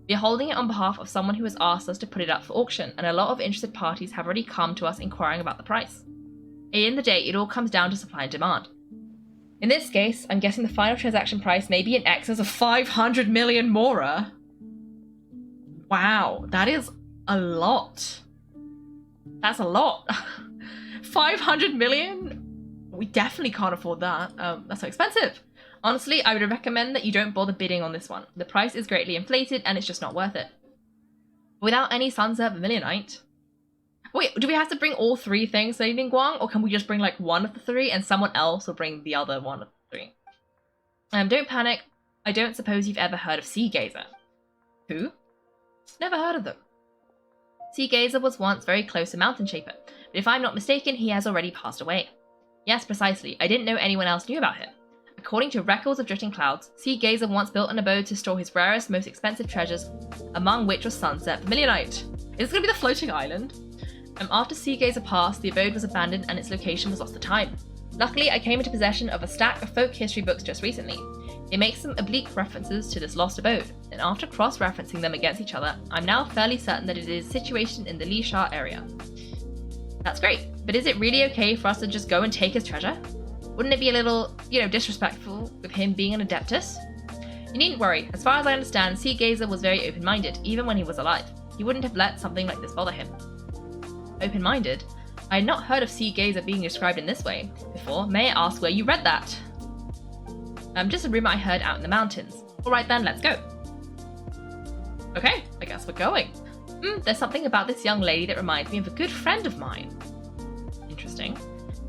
We are holding it on behalf of someone who has asked us to put it up for auction, and a lot of interested parties have already come to us inquiring about the price. At the end of the day, it all comes down to supply and demand. In this case, I'm guessing the final transaction price may be in excess of 500 million mora. Wow, that is a lot. That's a lot. 500 million? We definitely can't afford that. That's so expensive. Honestly, I would recommend that you don't bother bidding on this one. The price is greatly inflated and it's just not worth it. Without any Sunset Vermilionite. Wait, do we have to bring all three things to Ningguang, or can we just bring like one of the three and someone else will bring the other one of the three? Don't panic. I don't suppose you've ever heard of Sea Gazer. Who? Never heard of them. Sea Gazer was once very close to Mountain Shaper, but if I'm not mistaken, he has already passed away. Yes, precisely. I didn't know anyone else knew about him. According to records of Drifting Clouds, Sea Gazer once built an abode to store his rarest, most expensive treasures, among which was Sunset Vermilionite. Is this going to be the floating island? After Sea Gazer passed, the abode was abandoned and its location was lost to time. Luckily, I came into possession of a stack of folk history books just recently. It makes some oblique references to this lost abode, and after cross-referencing them against each other, I'm now fairly certain that it is situated in the Li Sha area. That's great, but is it really okay for us to just go and take his treasure? Wouldn't it be a little, disrespectful with him being an Adeptus? You needn't worry. As far as I understand, Sea Gazer was very open-minded, even when he was alive. He wouldn't have let something like this bother him. Open-minded? I had not heard of Sea Gazer being described in this way before. May I ask where you read that? Just a rumor I heard out in the mountains. Alright then, let's go. Okay, I guess we're going. There's something about this young lady that reminds me of a good friend of mine. Interesting.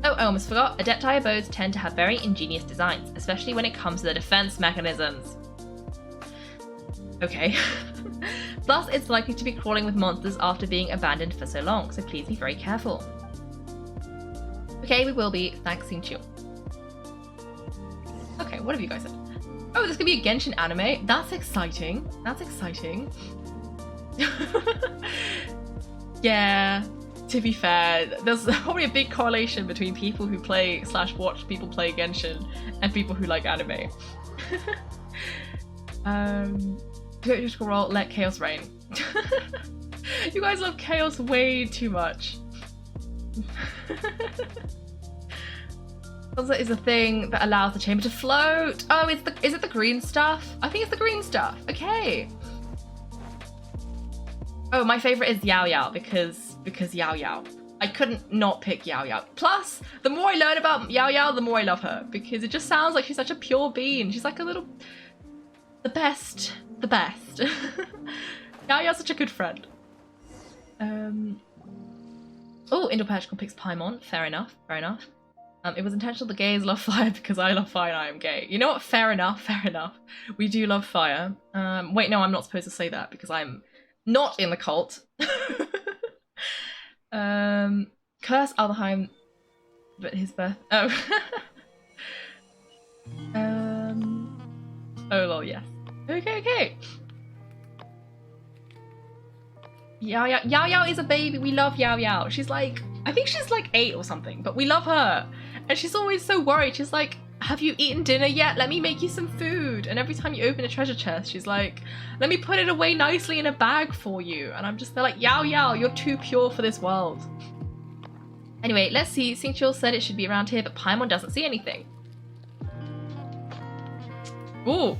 Oh, I almost forgot. Adepti abodes tend to have very ingenious designs, especially when it comes to the defense mechanisms. Okay. Plus, it's likely to be crawling with monsters after being abandoned for so long, so please be very careful. Okay, we will be. Thanks, Xingqiu. Okay, what have you guys said? Oh, this could be a Genshin anime. That's exciting. That's exciting. Yeah, to be fair, there's probably a big correlation between people who play / watch people play Genshin and people who like anime. Critical role, let chaos reign. You guys love chaos way too much. Sunset is a thing that allows the chamber to float. Oh, is it the green stuff? I think it's the green stuff. Okay. Oh, my favorite is Yao Yao because Yao Yao. I couldn't not pick Yao Yao. Plus, the more I learn about Yao Yao, the more I love her because it just sounds like she's such a pure being. She's like a little, the best the best. Yeah, you're such a good friend. Oh, Indo-Patrical picks Paimon. Fair enough, fair enough. It was intentional the gays love fire because I love fire and I am gay. You know what? Fair enough, fair enough. We do love fire. Wait, no, I'm not supposed to say that because I'm not in the cult. Curse Alderheim, but his birth. Oh. Oh lol, yes. Okay. Yao Yao is a baby. We love Yao Yao. She's like, I think she's like 8 or something, but we love her. And she's always so worried. She's like, have you eaten dinner yet? Let me make you some food. And every time you open a treasure chest, she's like, let me put it away nicely in a bag for you. And I'm just there like, Yao Yao, you're too pure for this world. Anyway, let's see. Xingqiu said it should be around here, but Paimon doesn't see anything. Ooh.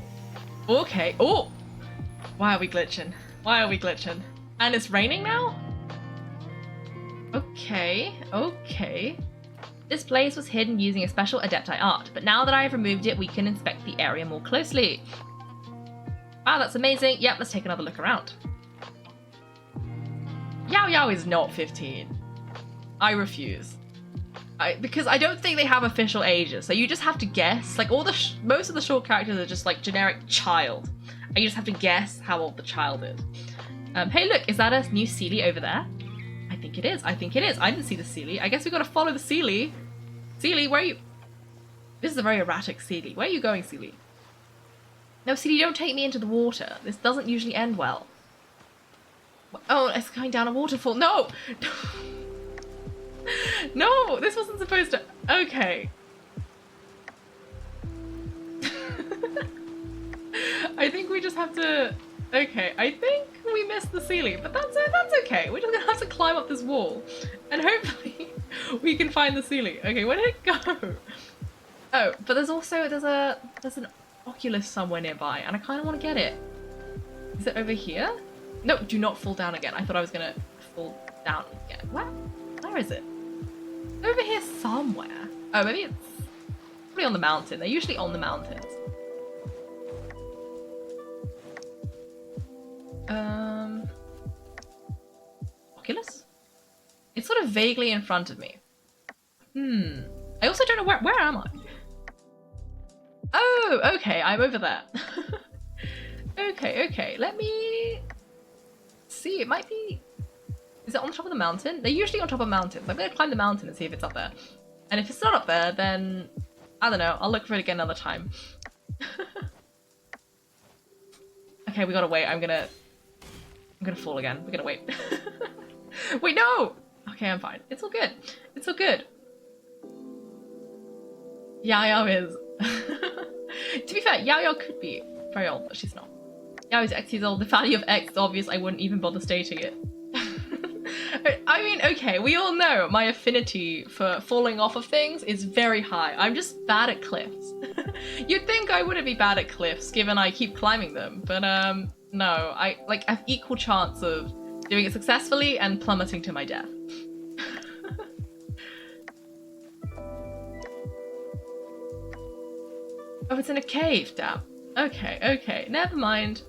Okay. Oh. Why are we glitching? Why are we glitching? And it's raining now? Okay. This place was hidden using a special Adepti art, but now that I have removed it, we can inspect the area more closely. Wow, that's amazing. Yep, let's take another look around. Yao Yao is not 15. I refuse. Because I don't think they have official ages, so you just have to guess. Like most of the short characters are just like generic child, and you just have to guess how old the child is. Hey, look, is that a new Seelie over there? I think it is. I didn't see the Seelie. I guess we gotta follow the Seelie. Seelie, where are you? This is a very erratic Seelie. Where are you going, Seelie? No, Seelie, don't take me into the water. This doesn't usually end well. Oh, it's going down a waterfall. No! No, this wasn't supposed to... Okay. I think we just have to... Okay, I think we missed the Seelie, but that's okay. We're just gonna have to climb up this wall, and hopefully we can find the Seelie. Okay, where did it go? Oh, but there's an Oculus somewhere nearby, and I kind of want to get it. Is it over here? No, do not fall down again. I thought I was gonna fall down again. Where is it? It's over here somewhere. Oh, maybe it's probably on the mountain. They're usually on the mountains. Oculus? It's sort of vaguely in front of me. I also don't know where am I? Oh, okay, I'm over there. Okay, let me see. It might be... Is it on top of the mountain? They're usually on top of mountains. I'm gonna climb the mountain and see if it's up there. And if it's not up there, then I don't know. I'll look for it again another time. Okay, we gotta wait. I'm gonna fall again. We gotta wait. Wait, no! Okay, I'm fine. It's all good. It's all good. Yao Yao is... To be fair, Yao Yao could be very old, but she's not. Yao is X years old. The value of X is obvious. I wouldn't even bother stating it. I mean, okay, we all know my affinity for falling off of things is very high. I'm just bad at cliffs. You'd think I wouldn't be bad at cliffs, given I keep climbing them, but no, I have equal chance of doing it successfully and plummeting to my death. Oh, it's in a cave, damn. Okay, never mind.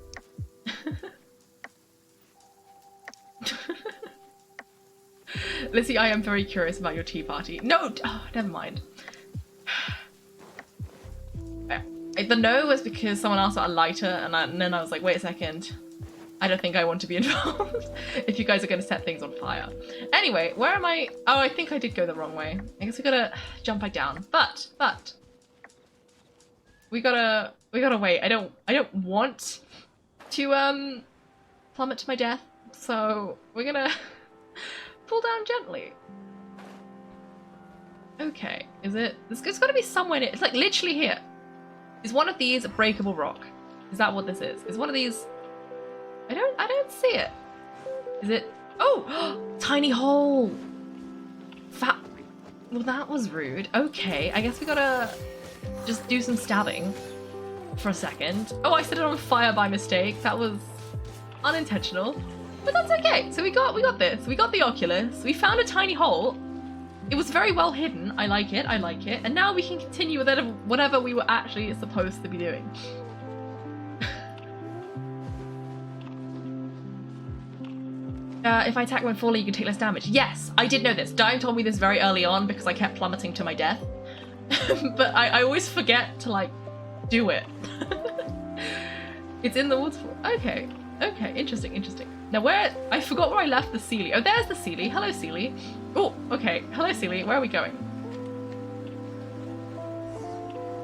Lizzie, I am very curious about your tea party. No, never mind. The no was because someone asked about a lighter, and then I was like, wait a second. I don't think I want to be involved if you guys are going to set things on fire. Anyway, where am I? Oh, I think I did go the wrong way. I guess we gotta jump back down. But we gotta wait. I don't want to plummet to my death, so we're gonna pull down gently. Okay, is it? It's gotta be somewhere near. It's like literally here. Is one of these a breakable rock? Is that what this is? Is one of these? I don't see it. Is it? Oh, tiny hole. Fat. Well, that was rude. Okay, I guess we gotta just do some stabbing for a second. Oh, I set it on fire by mistake. That was unintentional, but that's okay. So we got this. We got the Oculus. We found a tiny hole. It was very well hidden. I like it. And now we can continue with whatever we were actually supposed to be doing. If I attack when falling, you can take less damage. Yes, I did know this. Dying told me this very early on because I kept plummeting to my death. But I always forget to, like, do it. It's in the waterfall. Okay, okay, interesting, interesting. Now where, I forgot where I left the Seelie. Oh, there's the Seelie. Hello, Seelie. Oh, okay. Hello, Seelie. Where are we going?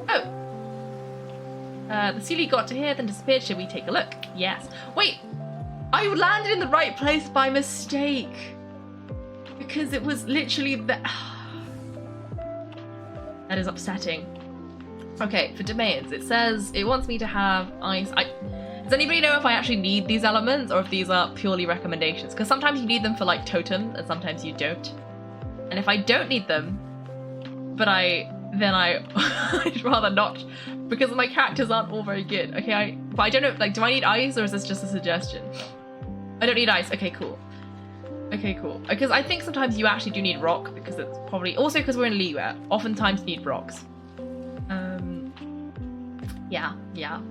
Oh. The Seelie got to here, then disappeared. Should we take a look? Yes. Wait, I landed in the right place by mistake. Because it was literally the... That is upsetting. Okay, for domains, it says it wants me to have ice. Does anybody know if I actually need these elements or if these are purely recommendations? Because sometimes you need them for like totems and sometimes you don't. And if I don't need them, but then I'd rather not because my characters aren't all very good. Okay, but I don't know, like, do I need ice or is this just a suggestion? I don't need ice. Okay, cool. Okay, cool. Because I think sometimes you actually do need rock because it's probably also because we're in Liyue. Oftentimes you need rocks. Yeah.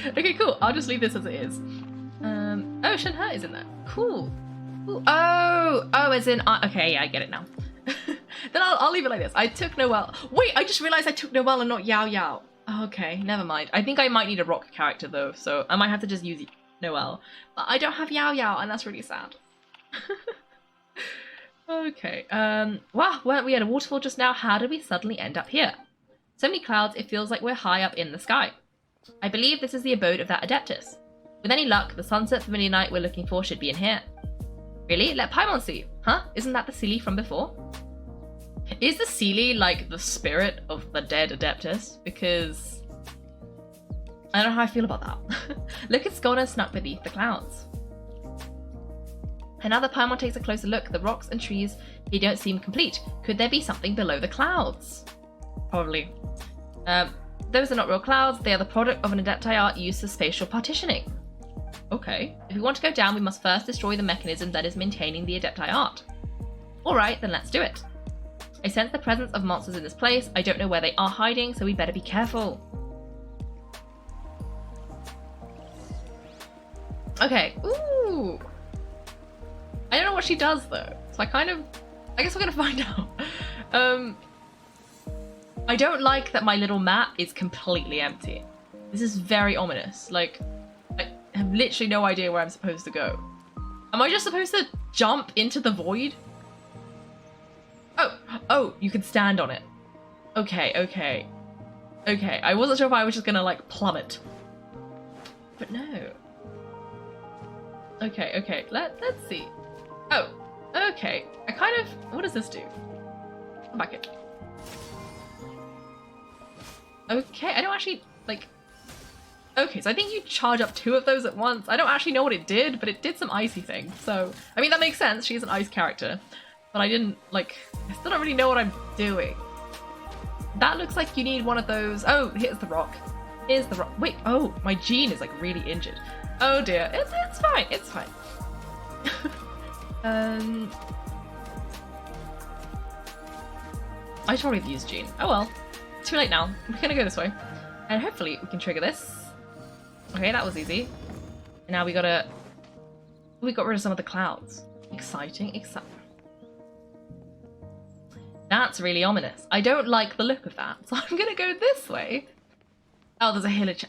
Okay, cool. I'll just leave this as it is. Oh, Shenhe is in there. Cool. Ooh, oh, as in, okay, yeah, I get it now. Then I'll leave it like this. I took Noelle. Wait, I just realized I took Noelle and not Yao Yao. Okay, never mind. I think I might need a rock character though, so I might have to just use Noelle. But I don't have Yao Yao, and that's really sad. Okay, wow, weren't we at a waterfall just now? How did we suddenly end up here? So many clouds, it feels like we're high up in the sky. I believe this is the abode of that Adeptus. With any luck, the sunset familiar night we're looking for should be in here. Really? Let Paimon see. Huh? Isn't that the Seelie from before? Is the Seelie like the spirit of the dead Adeptus? Because I don't know how I feel about that. Look, it's gone and snuck beneath the clouds. And now that Paimon takes a closer look, the rocks and trees here don't seem complete. Could there be something below the clouds? Probably. Those are not real clouds, they are the product of an Adepti art used for spatial partitioning. Okay, if we want to go down, we must first destroy the mechanism that is maintaining the Adepti art. Alright, then let's do it. I sense the presence of monsters in this place. I don't know where they are hiding, so we better be careful. Okay, ooh. I don't know what she does though, so I guess we're gonna find out. I don't like that my little map is completely empty. This is very ominous. Like, I have literally no idea where I'm supposed to go. Am I just supposed to jump into the void? Oh, you can stand on it. Okay. I wasn't sure if I was just gonna like plummet. But no. Okay, let's see. Oh, okay. What does this do? Come back in. Okay, I don't actually, like... Okay, so I think you charge up 2 of those at once. I don't actually know what it did, but it did some icy thing. So, I mean, that makes sense. She's an ice character. But I didn't, like... I still don't really know what I'm doing. That looks like you need one of those... Oh, here's the rock. Here's the rock. Wait, oh, my Jean is, like, really injured. Oh, dear. It's fine. It's fine. I should probably have used Jean. Oh, well. Too late now. We're gonna go this way. And hopefully we can trigger this. Okay, that was easy. And now we got rid of some of the clouds. Exciting. That's really ominous. I don't like the look of that, so I'm gonna go this way. Oh, there's a hillage.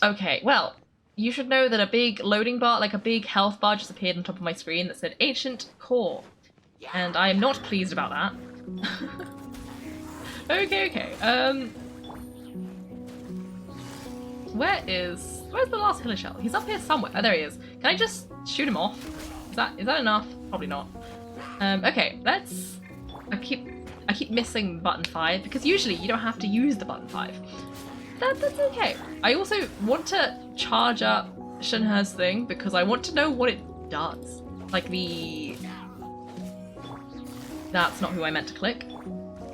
Okay, well, you should know that a big loading bar, like a big health bar, just appeared on top of my screen that said Ancient Core. And I am not pleased about that. Okay. Where's the last Hiller Shell? He's up here somewhere. Oh, there he is. Can I just shoot him off? Is that enough? Probably not. Okay, I keep missing button 5 because usually you don't have to use the button 5. That's okay. I also want to charge up Shenhe's thing because I want to know what it does. Like that's not who I meant to click.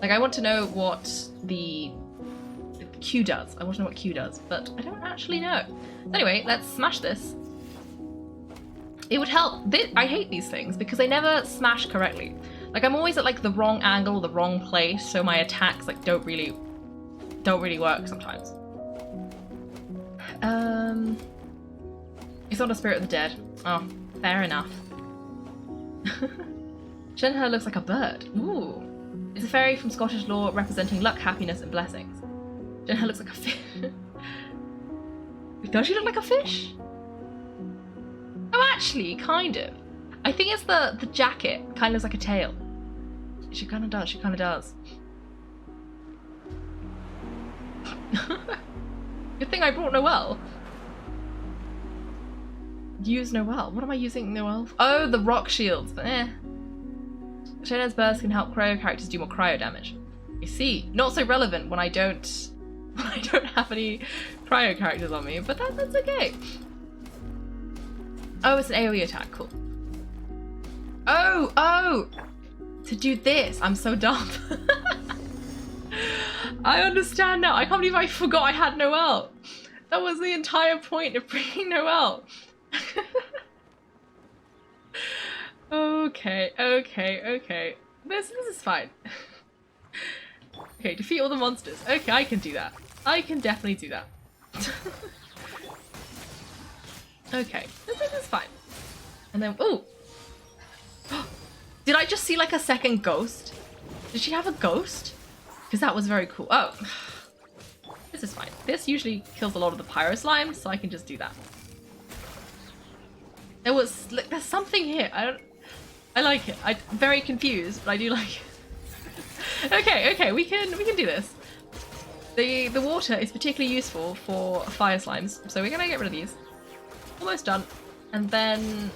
Like, I want to know what the Q does. I want to know what Q does, but I don't actually know. Anyway, let's smash this. It would help. I hate these things because they never smash correctly. Like, I'm always at like the wrong angle, the wrong place, so my attacks like don't really work sometimes. It's not a spirit of the dead. Oh, fair enough. Shenhe looks like a bird. Ooh. It's a fairy from Scottish lore representing luck, happiness, and blessings. Shenhe looks like a fish. Does she look like a fish? Oh, actually, kind of. I think it's the jacket kind of looks like a tail. She kind of does, she kind of does. Good thing I brought Noelle. Use Noelle. What am I using Noelle for? Oh, the rock shields, but eh. Shenhe's burst can help cryo characters do more cryo damage. You see, not so relevant when I don't have any cryo characters on me, but that's okay. Oh, it's an AoE attack, cool. Oh! To do this, I'm so dumb. I understand now. I can't believe I forgot I had Noelle. That was the entire point of bringing Noelle. Okay. This is fine. Okay, defeat all the monsters. Okay, I can do that. I can definitely do that. Okay, this is fine. And then, ooh! Did I just see like a second ghost? Did she have a ghost? Because that was very cool. Oh, this is fine. This usually kills a lot of the pyro slime, so I can just do that. There was, like, there's something here. I like it. I'm very confused, but I do like it. Okay, we can do this. The water is particularly useful for fire slimes, so we're gonna get rid of these. Almost done. And then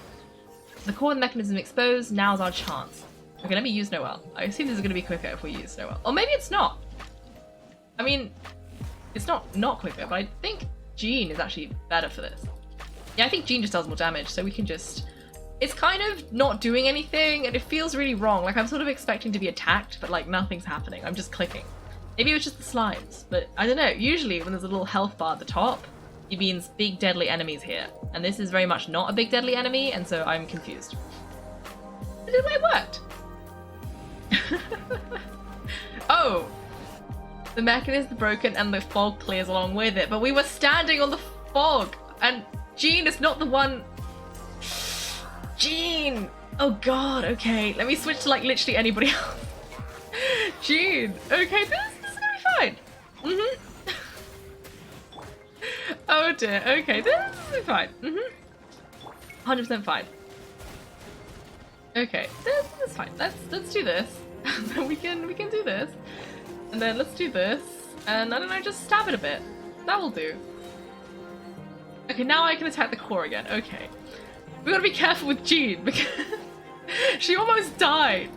the core mechanism exposed. Now's our chance. Okay, let me use Noelle. I assume this is gonna be quicker if we use Noelle. Or maybe it's not. I mean, it's not quicker, but I think Jean is actually better for this. Yeah, I think Jean just does more damage, so we can just... It's kind of not doing anything, and it feels really wrong. Like, I'm sort of expecting to be attacked, but, like, nothing's happening. I'm just clicking. Maybe it was just the slimes, but I don't know. Usually, when there's a little health bar at the top, it means big deadly enemies here. And this is very much not a big deadly enemy, and so I'm confused. But it worked! Oh! The mechanism is broken and the fog clears along with it, but we were standing on the fog, and Jean is not the one... Jean! Oh god, okay. Let me switch to, like, literally anybody else. Jean! Okay, this is gonna be fine. Oh dear, okay, this is fine. 100% fine. Okay, this is fine. Let's do this. And then we can do this. And then let's do this. And I don't know, just stab it a bit. That will do. Okay, now I can attack the core again. Okay. We gotta be careful with Jean because she almost died.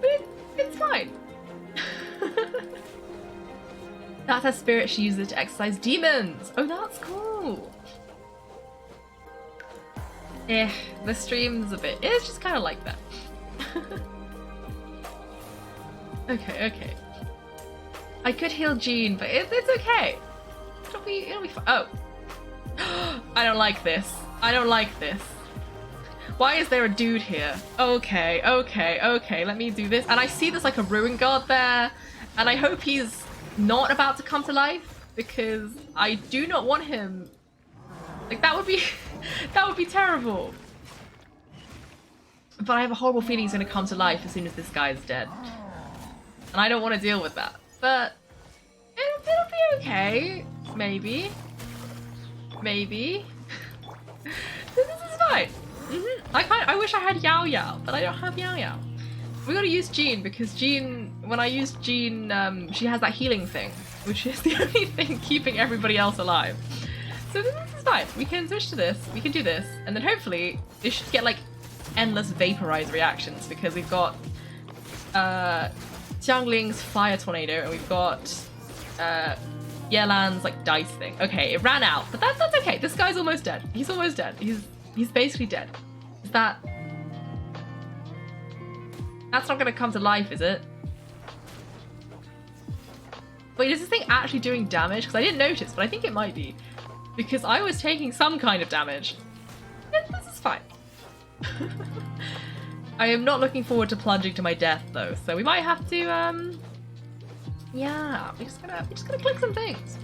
But it's fine. That's her spirit. She uses it to exorcise demons. Oh, that's cool. The stream's a bit... It's just kind of like that. Okay. I could heal Jean, but it's okay. It'll be fine. Oh. I don't like this. Why is there a dude here? Okay. Let me do this. And I see there's like a ruin guard there. And I hope he's not about to come to life, because I do not want him. Like, that would be terrible. But I have a horrible feeling he's gonna come to life as soon as this guy is dead. And I don't want to deal with that. But it'll be okay. Maybe. This is fine. I wish I had Yao Yao, but I don't have Yao Yao. We gotta use Jean, because Jean, when I use Jean, she has that healing thing, which is the only thing keeping everybody else alive. So this is fine. We can switch to this, we can do this, and then hopefully this should get like endless vaporized reactions, because we've got Xiangling's fire tornado, and we've got Yelan's like dice thing. Okay, it ran out, but that's okay. This guy's almost dead. He's almost dead. He's basically dead. Is that... That's not gonna come to life, is it? Wait, is this thing actually doing damage? Because I didn't notice, but I think it might be. Because I was taking some kind of damage. This is fine. I am not looking forward to plunging to my death, though, so we might have to, yeah, we're just gonna click some things.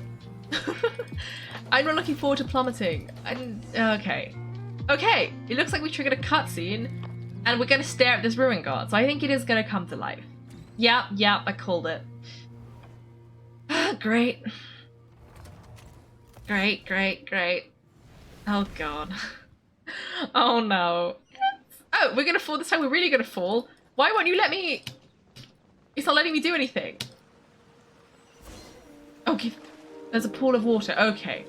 I'm not looking forward to plummeting. Okay. Okay, it looks like we triggered a cutscene and we're gonna stare at this ruin guard. So I think it is gonna come to life. Yeah, I called it. Great. Great. Oh god. Oh no. Oh, we're gonna fall this time. We're really gonna fall. Why won't you let me? It's not letting me do anything. Oh, there's a pool of water. Okay.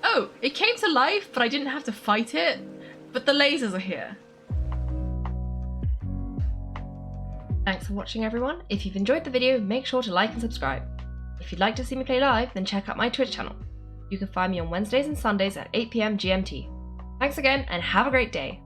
Oh, it came to life, but I didn't have to fight it. But the lasers are here. Thanks for watching, everyone. If you've enjoyed the video, make sure to like and subscribe. If you'd like to see me play live, then check out my Twitch channel. You can find me on Wednesdays and Sundays at 8 PM GMT. Thanks again, and have a great day.